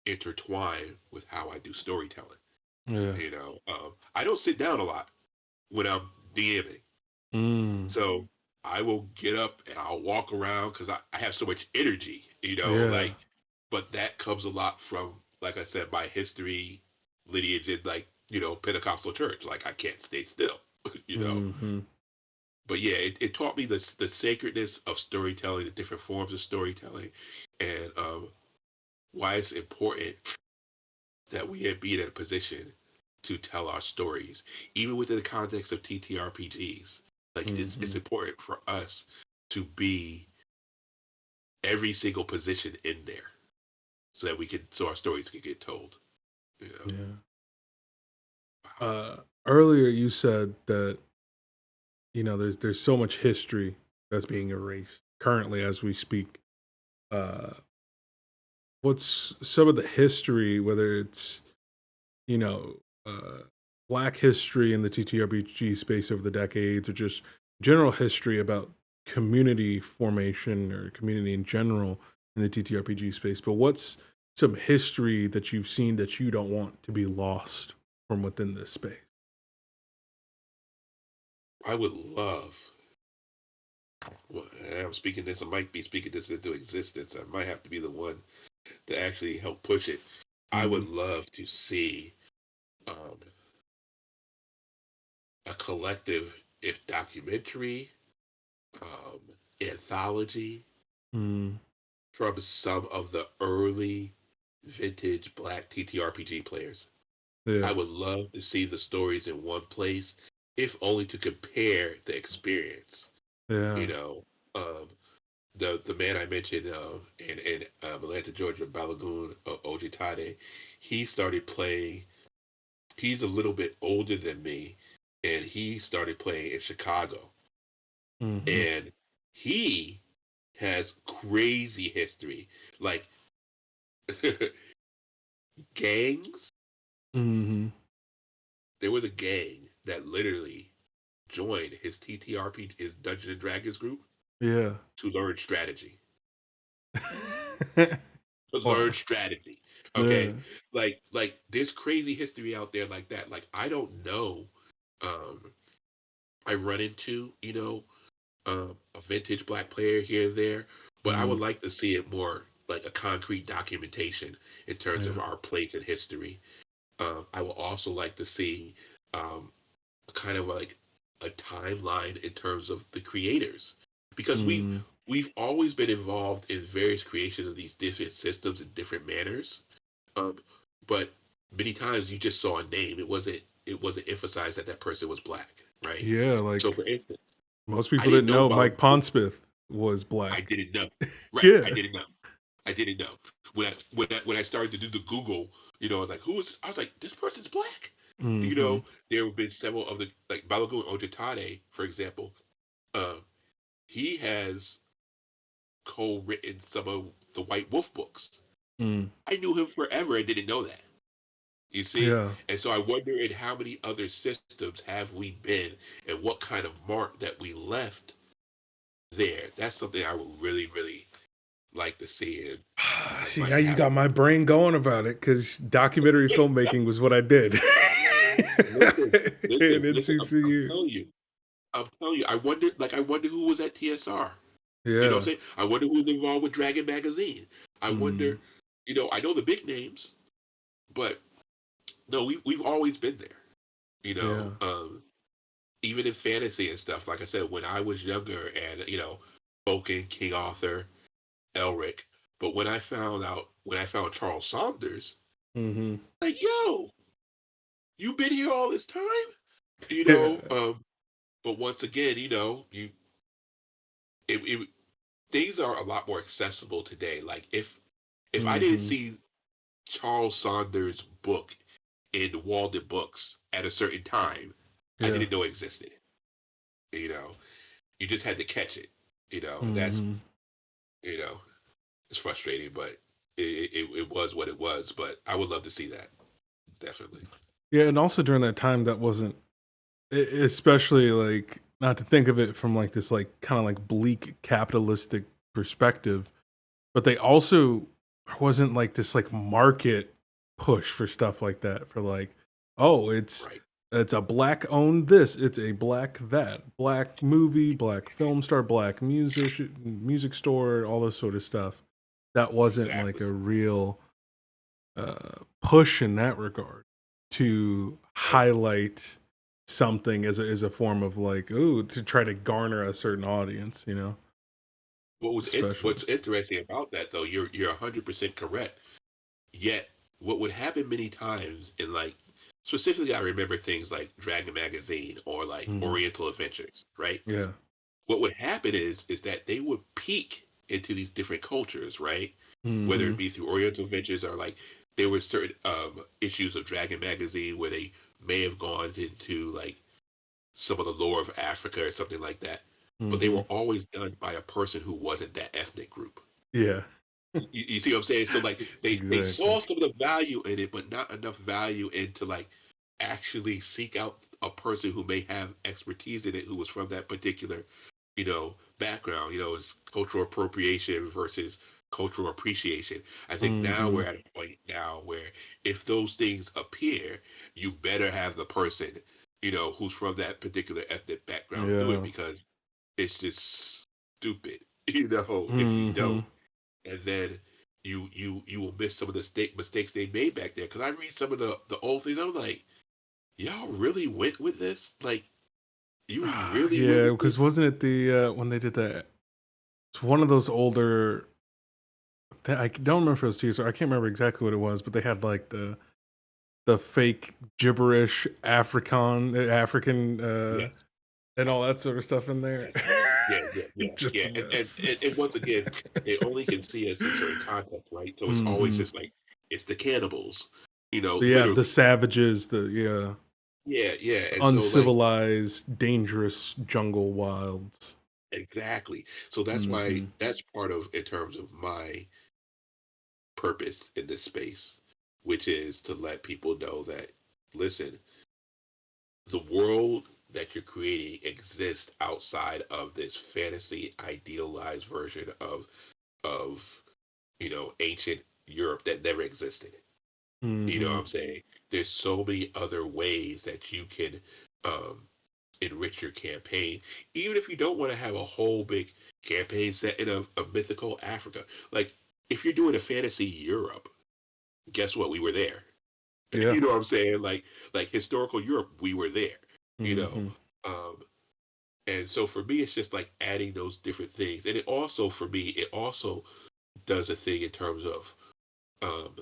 intertwine with how I do storytelling. Yeah. I don't sit down a lot when I'm DMing. Mm. So I will get up and I'll walk around because I have so much energy, Yeah. like, but that comes a lot from, like I said, my history, lineage in like, Pentecostal church. Like I can't stay still, you know. Hmm. But yeah, it taught me the sacredness of storytelling, the different forms of storytelling, and why it's important that we be in a position to tell our stories, even within the context of TTRPGs. Like it's Hmm. important for us to be every single position in there, so that so our stories can get told. You know, Yeah. wow. Uh, Earlier you said that there's so much history that's being erased currently as we speak. Uh, what's some of the history, whether it's you know, uh, Black history in the TTRPG space over the decades, or just general history about community formation or community in general in the TTRPG space. But what's some history that you've seen that you don't want to be lost from within this space? I would love. Well, I'm speaking this. I might be speaking this into existence. I might have to be the one to actually help push it. I would Mm, love to see um, a collective, if documentary, um, anthology mm, from some of the early vintage Black TTRPG players. I yeah, would love to see the stories in one place, if only to compare the experience. yeah, You know, um, the man I mentioned in Atlanta, Georgia, Balagoon Ojitade, he started playing. He's a little bit older than me, and he started playing in Chicago, mm-hmm, and he has crazy history, like gangs. mm-hmm, There was a gang that literally joined his TTRP, his Dungeons and Dragons group, yeah, to learn strategy. To learn wow, strategy. yeah, Okay, like there's crazy history out there like that. Like I don't know. Um, I run into a vintage Black player here and there, but I mm, would like to see it more like a concrete documentation in terms of yeah, our place in history. I would also like to see um, kind of like a timeline in terms of the creators, because mm, we've always been involved in various creations of these different systems in different manners, um, but many times you just saw a name. It wasn't emphasized that that person was Black, right? yeah. So Like for instance, most I people didn't didn't know know Bala. Mike Pondsmith was I Black. didn't know. Right, I Yeah. didn't know. I didn't know. When I started to do the Google, I was like, who is? I was like, this person's Black. Hmm. There have been several of the like Balagoon Ojitade, for example. Uh, he has co-written some of the White Wolf books. Mm. I knew him forever and didn't know that. You see, Yeah. and so I wonder in how many other systems have we been, and what kind of mark that we left there. That's something I would really, really like to see, and I See, now might you have got my brain going about it because documentary to. filmmaking was what I did Listen, listen, in listen. I'm NCCU. telling you. I'm telling you. I wonder who was at TSR. You know what I'm Yeah. saying? I wonder who's involved with Dragon Magazine. I Mm. wonder. I know the big names, but no, we've always been there. You Yeah. know, um, even in fantasy and stuff. Like I said, when I was younger, and Vulcan, King Arthur, Elric. But when I found Charles Saunders, Hmm. like, yo, you been here all this time? You know, Yeah. um, but once again, it things are a lot more accessible today. Like if I didn't Hmm. see Charles Saunders' book in Walden Books at a certain time, I Yeah. didn't know it existed. You know, you just had to catch it. That's Hmm. you know, it's frustrating, but it was what it was. But I would love to see that, definitely. Yeah. And also during that time, that wasn't Especially like not to think of it from like this like kind of like bleak capitalistic perspective, but they also there wasn't like this like market push for stuff like that for like, oh, Right. it's a black owned this, it's a black that, black movie, black film star, black music store, all this sort of stuff. That wasn't like Exactly. a real push in that regard to Right. highlight something as a form of like, ooh, to try to garner a certain audience, especially. What's interesting about that though, you're 100% correct. Yet, what would happen many times in like specifically, I remember things like Dragon Magazine or like Hmm. Oriental Adventures, right? Yeah. What would happen is that they would peek into these different cultures, right? Whether it Hmm. be through Oriental Adventures or like there were certain issues of Dragon Magazine where they may have gone into like some of the lore of Africa or something like that, but they Hmm. were always done by a person who wasn't that ethnic group. Yeah. You see what I'm saying? So like they Exactly. saw some of the value in it, but not enough value into like actually seek out a person who may have expertise in it who was from that particular, background. It's cultural appropriation versus cultural appreciation. I think now Hmm. we're at a point now where if those things appear, you better have the person, who's from that particular ethnic background do it Yeah. because it's just stupid, if you Hmm. don't, and then you will miss some of the mistakes they made back there. Because I read some of the old things, I'm like, y'all really went with this? Like, you really went Yeah, with this? because wasn't it the when they did that? It's one of those older. I don't remember if it was two, so I can't remember exactly what it was, but they had like the fake gibberish African Yes, and all that sort of stuff in there. yes, yeah, yeah, yeah, Just yeah. a And mess. once again, they only can see us in certain context, right? So it's always Hmm. just like it's the cannibals, Yeah, the literally. savages, the yeah, Yeah, yeah. And so like uncivilized, dangerous jungle wilds. exactly. So that's why Hmm. that's part of in terms of my purpose in this space, which is to let people know that, listen, the world that you're creating exists outside of this fantasy idealized version of ancient Europe that never existed. You know what Hmm. I'm saying? There's so many other ways that you can um, enrich your campaign, even if you don't want to have a whole big campaign set in a mythical Africa. Like if you're doing a fantasy Europe, guess what? We were there. Yeah. You know what I'm saying? Like historical Europe, we were there. You know, Hmm. um, and so for me, it's just like adding those different things, and it also does a thing in terms of um,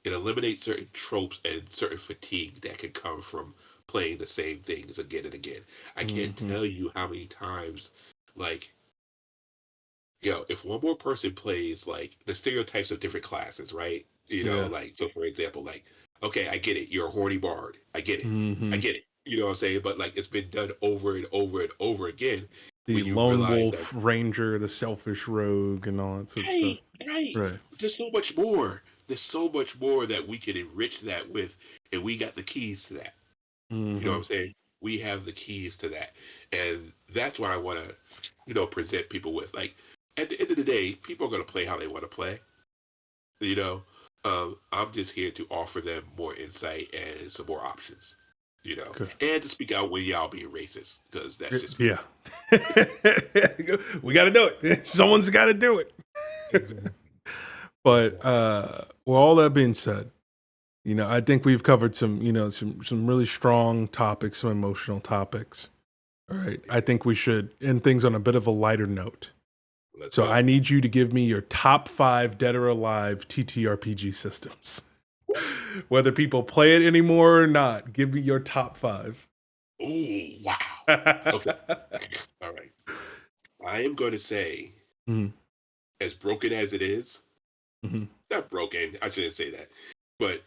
it eliminates certain tropes and certain fatigue that can come from playing the same things again and again. I can't Hmm. tell you how many times, like if one more person plays like the stereotypes of different classes, right? Yeah. Like so for example, like, okay, I get it, you're a horny bard. I get it. I Hmm. get it. You know what I'm saying? But like it's been done over and over and over again The when you lone realize that wolf ranger, the selfish rogue, and all that sort of stuff. right, right. Right. There's so much more. There's so much more that we can enrich that with, and we got the keys to that. You know what Hmm. I'm saying? We have the keys to that. And that's what I want to, present people with. Like, at the end of the day, people are going to play how they want to play. You know, I'm just here to offer them more insight and some more options. Good. And to speak out when y'all being racist, because that's just me. Yeah. We got to do it. Someone's got to do it. Exactly. But Exactly. with all that being said, I think we've covered some really strong topics, some emotional topics. All right. I think we should end things on a bit of a lighter note. Let's So I go. need you to give me your top 5 dead or alive TTRPG systems. Whether people play it anymore or not, give me your top 5. Ooh, wow. Okay. All right. I am going to say, Mm, as broken as it is, mhm. not broken, I shouldn't say that, but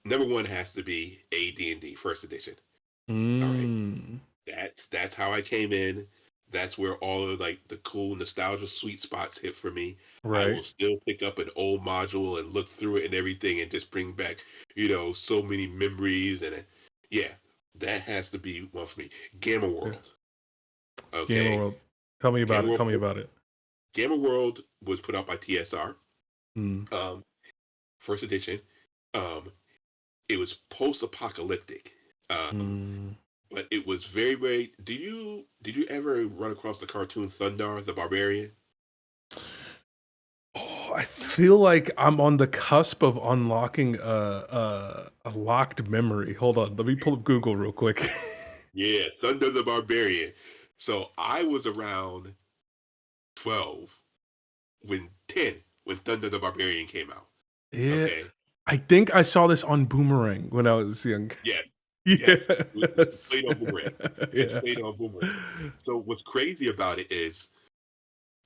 number one has to be AD&D First Edition. All right, Mm, that's how I came in. That's where all of like the cool nostalgia sweet spots hit for me. I right. will still pick up an old module and look through it and everything, and just bring back so many memories and yeah. That has to be one for me. Gamma Yeah. World. Game Okay. World. Tell me about Gamma it. World. Tell me about it. Gamma World was put out by TSR. Mm. Um, first edition. Um, it was post-apocalyptic. Um, Mm. but it was very, very. Did you ever run across the cartoon Thundar the Barbarian? Oh, I feel like I'm on the cusp of unlocking a locked memory. Hold on, let me pull up Google real quick. Yeah, Thunder the Barbarian. So I was around 12 when Thunder the Barbarian came out. Yeah, Okay. I think I saw this on Boomerang when I was young. Yes. Yes. It's Yes. played on Boomerang. It's Yeah. played on Boomerang. So what's crazy about it is,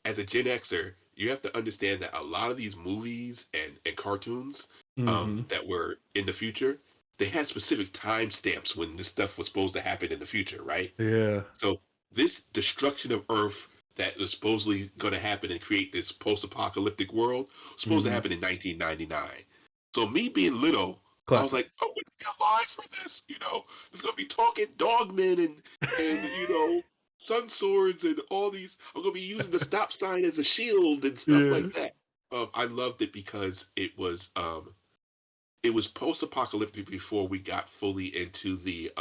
as a Gen Xer, you have to understand that a lot of these movies and cartoons Hmm. that were in the future, they had specific timestamps when this stuff was supposed to happen in the future, right? Yeah. So this destruction of Earth that was supposedly going to happen and create this post-apocalyptic world was supposed to Hmm. happen in 1999. So me being little, I was Classic. like, "Oh, we're gonna be alive for this." There's gonna be talking dogmen and sun swords and all these. I'm gonna be using the stop sign as a shield and stuff Yeah. like that. I loved it because it was post-apocalyptic before we got fully into the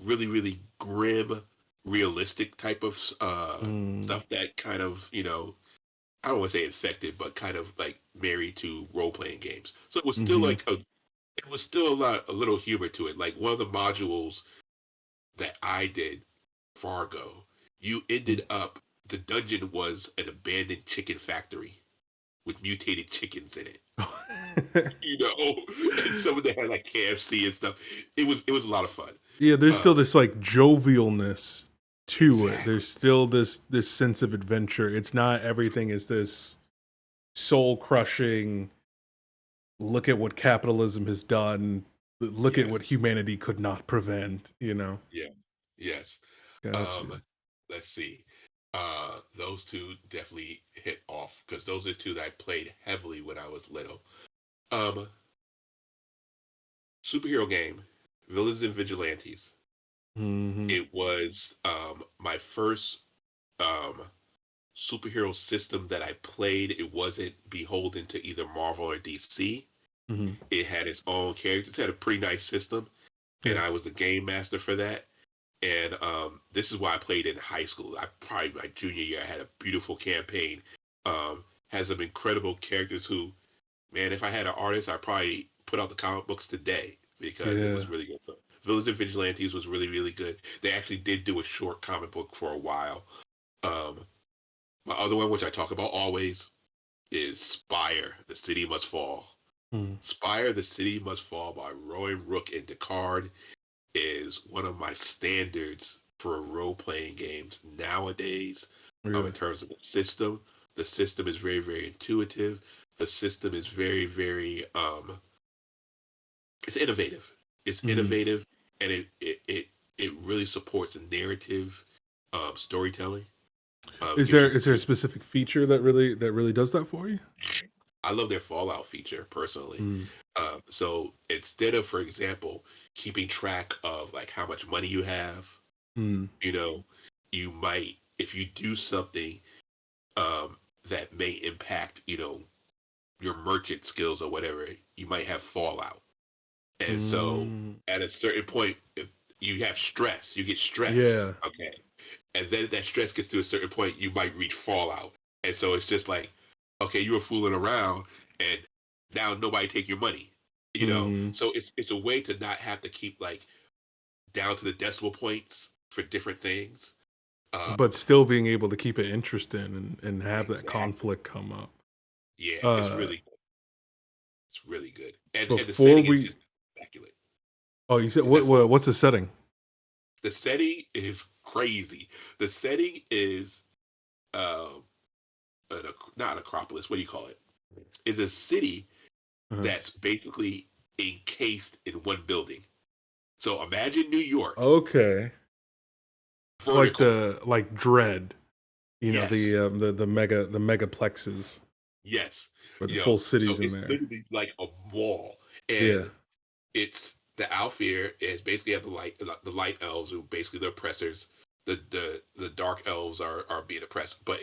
really, really grim, realistic type of Mm. stuff that kind of, I don't want to say infected, but kind of like married to role playing games. So it was still Hmm. it was still a little humor to it. Like one of the modules that I did, Fargo, you ended up the dungeon was an abandoned chicken factory with mutated chickens in it. You know, and some of them had like KFC and stuff. It was a lot of fun. Yeah, there's still Um, this like jovialness to it. exactly. There's still this sense of adventure. It's not everything is this soul crushing, look at what capitalism has done, look at Yes. what humanity could not prevent, you know. Yeah. Yes. Gotcha. Um, let's see. Those two definitely hit off because those are two that I played heavily when I was little. Um, Superhero game, Villains and Vigilantes. Hmm. It was my first um superhero system that I played. It wasn't beholden to either Marvel or DC. Hmm. It had its own characters. It had a pretty nice system, and Yeah. I was the game master for that. And this is why I played in high school. I probably my junior year I had a beautiful campaign. Has some incredible characters who, man, if I had an artist, I'd probably put out the comic books today because it Yeah. was really good. So, Villains and Vigilantes was really, really good. They actually did do a short comic book for a while. Um, my other one, which I talk about always, is Spire: The City Must Fall. Mm. Spire: The City Must Fall by Roy Rook and Descartes is one of my standards for role playing games nowadays. Yeah. In terms of the system, is very, very intuitive. The system is very, very it's innovative. It's Hmm. innovative, and it really supports narrative storytelling. Is Gives there you is there a specific feature that really does that for you? I love their Fallout feature personally. Mm. So instead of, for example, keeping track of like how much money you have, Mm. you know, you might, if you do something um, that may impact, your merchant skills or whatever, you might have fallout. And so Mm. at a certain point, if you have stress, you get stress, Yeah. okay? And then that stress gets to a certain point, you might reach fallout. And so it's just like, okay, you were fooling around, and now nobody take your money, Hmm. So it's a way to not have to keep like down to the decimal points for different things. But still being able to keep it interesting and have that Exactly. conflict come up. Yeah, Uh, it's really good, and the before setting is we, just immaculate. oh, you said Is that what's the setting? the setting is crazy? The setting is um not Acropolis. What do you call it? Is a city Uh-huh. that's basically encased in one building. So imagine New York, Okay, like vertical. the Dread, Yes, the megaplexes yes. where the full So city's in it's there. literally like a mall, Yeah. and it's the Alfir is basically have the light elves who basically the oppressors. The dark elves are being oppressed, but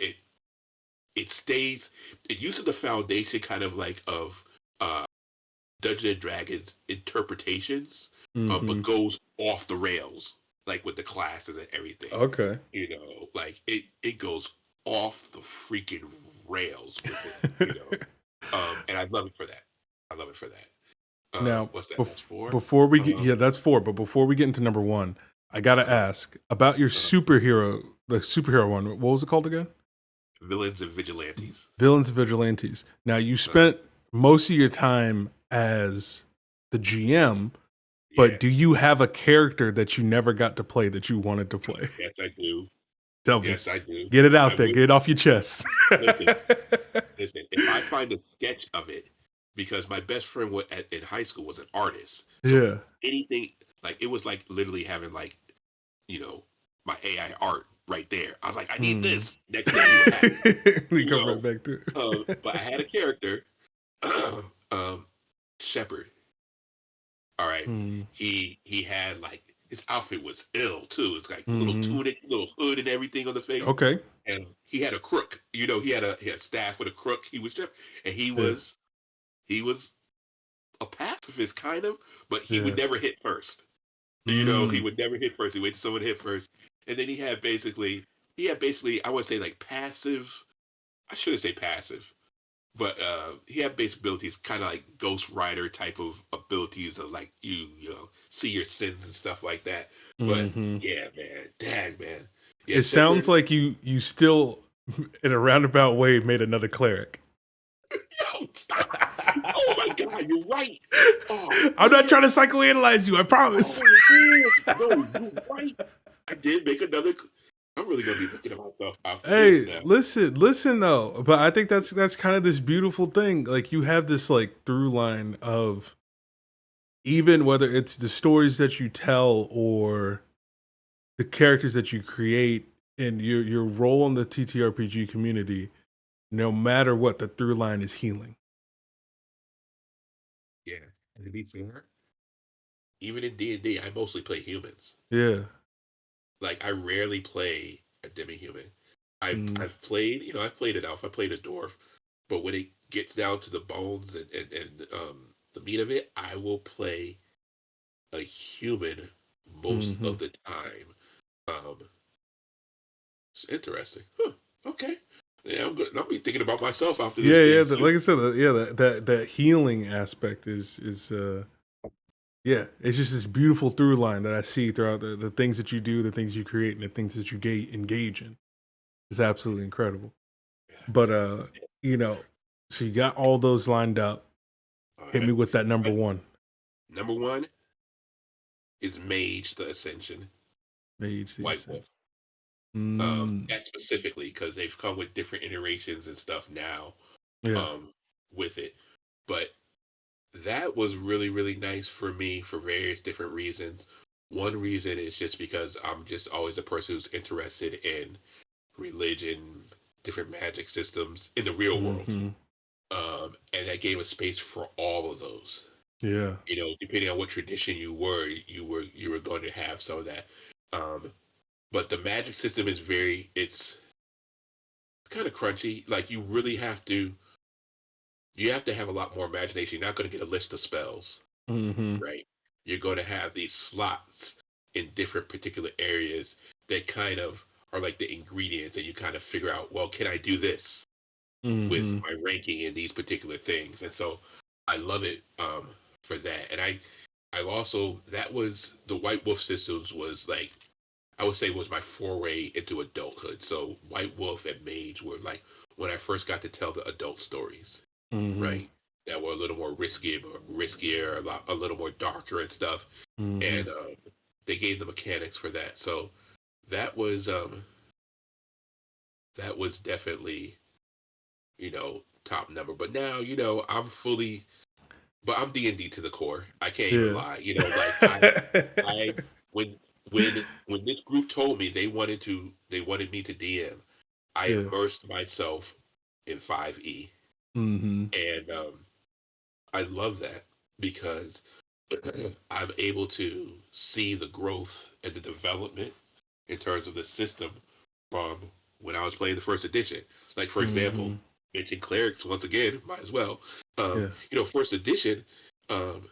it stays. It uses the foundation kind of like of uh, Dungeons and Dragons interpretations, but Mm-hmm. goes off the rails, like with the classes and everything. Okay. Like it goes off the freaking rails with it. And I love it for that. I love it for that. Now, What's that? That's four. before we get, Um, yeah, that's four. But before we get into number one, I gotta uh, ask about your uh, superhero, the superhero one. What was it called again? Villains and vigilantes. Villains and Vigilantes. Now, you Uh, spent most of your time as the GM, but yeah. do you have a character that you never got to play that you wanted to play? Yes, I do. Tell me. Yes, I do. Get it I out there. wish. Get it off your chest. Listen, listen. If I find a sketch of it, because my best friend in high school was an artist, so Yeah. anything like it was like literally having like you know my AI art right there. I was like, I need Mm. this. Next thing he would have it. We You come right know, back to it. but I had a character, um, Shepherd. All right, Mm. he had like his outfit was ill too. It's like little Hmm. tunic, little hood, and everything on the face. Okay. And he had a crook. He had staff with a crook. And Yeah. he was a pacifist kind of, but he would Yeah. never hit first. He Mm. would never hit first. He waited for someone to hit first, and then he had basically I would say like passive. I shouldn't say passive, but he had basic abilities, kind of like Ghost Rider type of abilities of like see your sins and stuff like that. But Hmm. yeah, man, dang man, yeah, It sounds Shepard. like you still, in a roundabout way, made another cleric. Yo, stop! Oh my God, you're right. Oh I'm not man. trying to psychoanalyze you. I promise. Oh man. No, you're right. I did make another. I'm really gonna be looking at myself after this Hey, now. listen though. But I think that's kind of this beautiful thing. Like you have this like through line of even whether it's the stories that you tell or the characters that you create and your role in the TTRPG community, no matter what, the through line is healing. Yeah, and to be fair, even in D&D, I mostly play humans. Yeah. Like I rarely play a demi-human. Mm, I've played, I've played an elf, I played a dwarf, but when it gets down to the bones and the meat of it, I will play a human most hmm. of the time. Um, it's interesting. Huh. Okay. Yeah, I'll be thinking about myself after Yeah, this yeah. game too. Like I said, yeah, that healing aspect is yeah, it's just this beautiful through line that I see throughout the things that you do, the things you create, and the things that you engage in. It's absolutely incredible. But you know, so you got all those lined up. All Hit me right. with that number But one. number one is Mage the Ascension, Mage the White Wolf. Ascension. Mm, That specifically because they've come with different iterations and stuff now yeah. um, with it. But that was really, really nice for me for various different reasons. One reason is just because I'm just always a person who's interested in religion, different magic systems in the real world. Hmm. And that gave a space for all of those. Yeah. Depending on what tradition you were going to have some of that. Um, but the magic system is it's kind of crunchy. Like you have to have a lot more imagination. You're not going to get a list of spells, Hmm. right? You're going to have these slots in different particular areas that kind of are like the ingredients and you kind of figure out, well, can I do this with Hmm. my ranking in these particular things? And so I love it for that. And I also that was the White Wolf systems was like I would say was my foray into adulthood. So White Wolf and Mage were like when I first got to tell the adult stories, Hmm. right? That were a little more riskier, a little more darker and stuff. Hmm. And they gave the mechanics for that. So that was um, that was definitely top number. But now I'm D&D to the core. I can't even Yeah. lie. Like I when when this group told me they wanted me to DM, I Yeah. immersed myself in 5e, Hmm. and I love that because I'm able to see the growth and the development in terms of the system from when I was playing the first edition. Like for example, Mm-hmm. mention clerics once again, might as well. Yeah. First edition, um,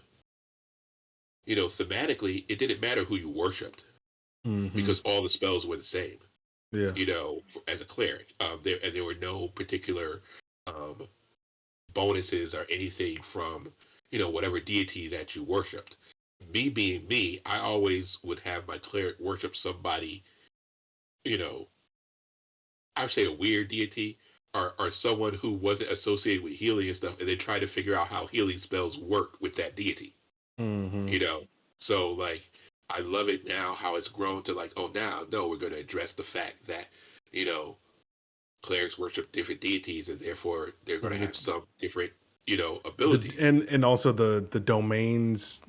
thematically, it didn't matter who you worshipped Mm-hmm. because all the spells were the same. Yeah. As a cleric, there were no particular um, bonuses or anything from whatever deity that you worshipped. Me being me, I always would have my cleric worship somebody, you know, I would say a weird deity or someone who wasn't associated with healing and stuff, and then try to figure out how healing spells work with that deity. Mm-hmm. You know, so like I love it now how it's grown to like, oh now no, we're going to address the fact that you know clerics worship different deities, and therefore they're going to Right. have some different The abilities. and also the domains,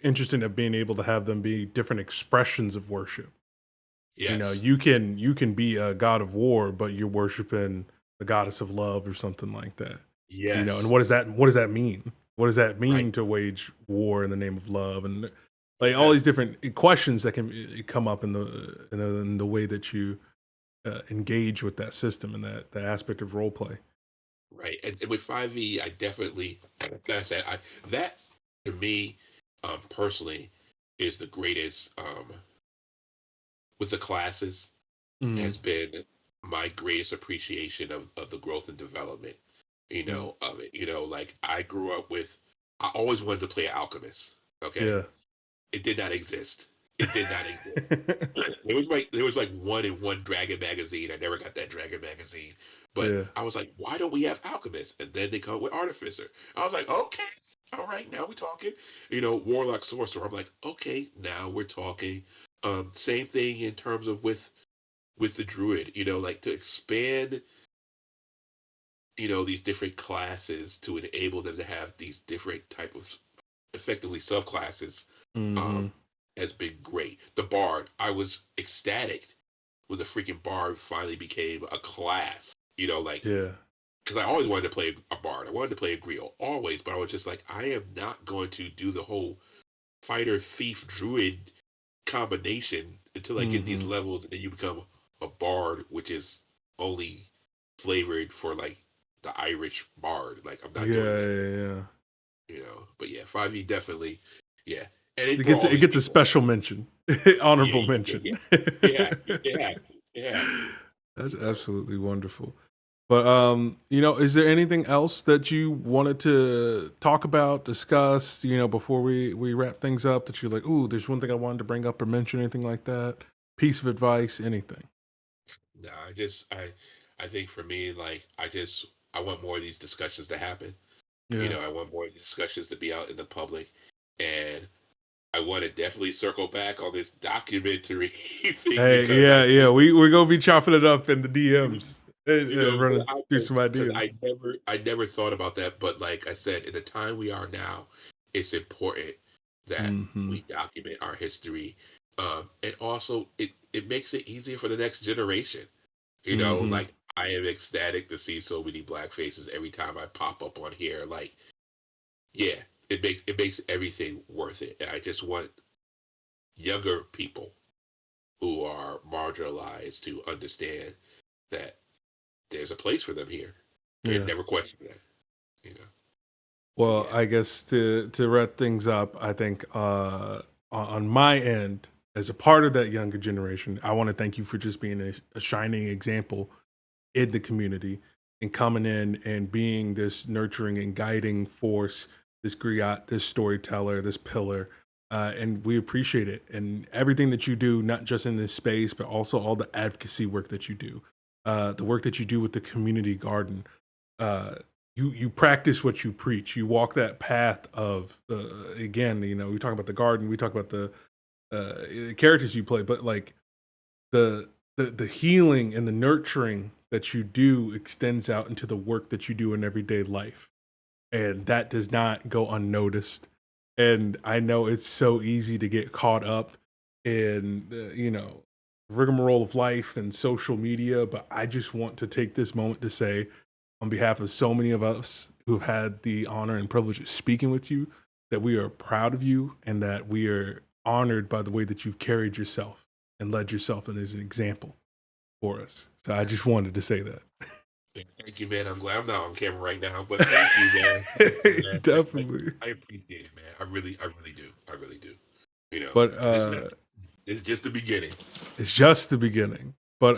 interesting of being able to have them be different expressions of worship. Yes, You can be a god of war, but you're worshiping the goddess of love or something like that. And yes, what does that mean? What does that right, mean to wage war in the name of love? And like all yeah, these different questions that can come up in the way that you engage with that system and that aspect of role play. right. And with 5e, I definitely, like I said, that to me, personally, is the greatest with the classes Mm, has been my greatest appreciation of the growth and development, mm, of it. Like I grew up with, I always wanted to play an alchemist. Okay, yeah. it did not exist. It did not exist. There was like one in one Dragon magazine. I never got that Dragon magazine, but Yeah. I was like, why don't we have alchemists? And then they come with artificer. I was like, okay, all right, now we're talking. Warlock sorcerer. I'm like, okay, now we're talking. Same thing in terms of with the druid. Like to expand. These different classes to enable them to have these different type of effectively subclasses Mm-hmm. um, has been great. The bard, I was ecstatic when the freaking bard finally became a class. Like Yeah. because I always wanted to play a bard. I wanted to play a griot always, but I was just like, I am not going to do the whole fighter thief druid combination until I get these Mm-hmm. levels, and then you become a bard, which is only flavored for like the Irish bard. Like I'm not doing Yeah, that, yeah, yeah. But yeah, 5e definitely, yeah, and it It brought gets all it these gets a people. special mention, Yeah, honorable yeah, mention. yeah, yeah, yeah, yeah. That's You know, absolutely wonderful. But is there anything else that you wanted to talk about, discuss, before we wrap things up that you're like, ooh, there's one thing I wanted to bring up or mention, anything like that? Piece of advice, anything. no, I think for me, like, I want more of these discussions to happen. Yeah. I want more of these discussions to be out in the public, and I want to definitely circle back on this documentary thing Hey, because yeah, yeah. We're gonna be chopping it up in the DMs and running through some because ideas. I never thought about that, but like I said, in the time we are now, it's important that Mm-hmm. we document our history, and also it makes it easier for the next generation. Mm-hmm. Like I am ecstatic to see so many black faces every time I pop up on here. Like, yeah, it makes everything worth it, and I just want younger people who are marginalized to understand that there's a place for them here and Yeah. never question that, you know. But Well, yeah, I guess to wrap things up, I think on my end, as a part of that younger generation, I want to thank you for just being a shining example in the community and coming in and being this nurturing and guiding force, this griot, this storyteller, this pillar. And we appreciate it and everything that you do, not just in this space, but also all the advocacy work that you do, the work that you do with the community garden. Uh, you practice what you preach. You walk that path of again. We talk about the garden, we talk about the characters you play, but like the the healing and the nurturing that you do extends out into the work that you do in everyday life, and that does not go unnoticed. And I know it's so easy to get caught up in rigmarole of life and social media, but I just want to take this moment to say, on behalf of so many of us who've had the honor and privilege of speaking with you, that we are proud of you and that we are honored by the way that you've carried yourself and led yourself and as an example for us. So I just wanted to say that. Thank you, man. I'm glad I'm not on camera right now, but thank you, man. Thank you, man. Definitely. I appreciate it, man. I really do. I really do. You know, But and it's just the beginning. it's just the beginning. But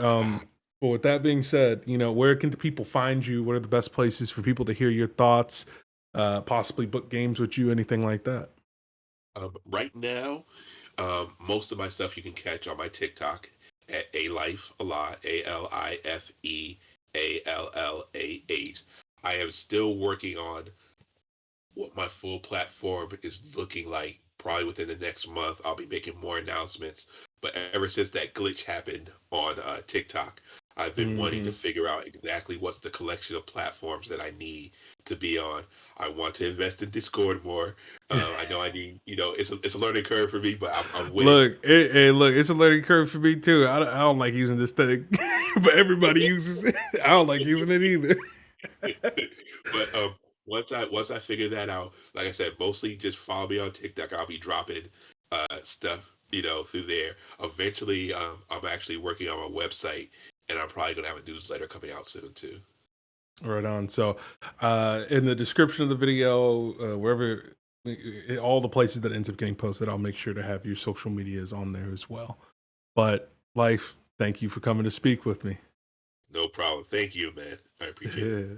with that being said, where can the people find you? What are the best places for people to hear your thoughts, possibly book games with you, anything like that? Right now, most of my stuff you can catch on my TikTok at a life a lot, ALIFEALLAH. I am still working on what my full platform is looking like. Probably within the next month, I'll be making more announcements. But ever since that glitch happened on TikTok, I've been wanting to Hmm. figure out exactly what's the collection of platforms that I need to be on. I want to invest in Discord more. I know I need, it's a learning curve for me, but I'm winning. Look, it's a learning curve for me too. I don't like using this thing, but everybody uses it. I don't like using it either. But once I figure that out, like I said, mostly just follow me on TikTok. I'll be dropping stuff, through there. Eventually, I'm actually working on my website, and I'm probably gonna have a newsletter coming out soon too. Right on. So, in the description of the video, wherever, all the places that ends up getting posted, I'll make sure to have your social medias on there as well. But, Life, thank you for coming to speak with me. No problem. Thank you, man. I appreciate it.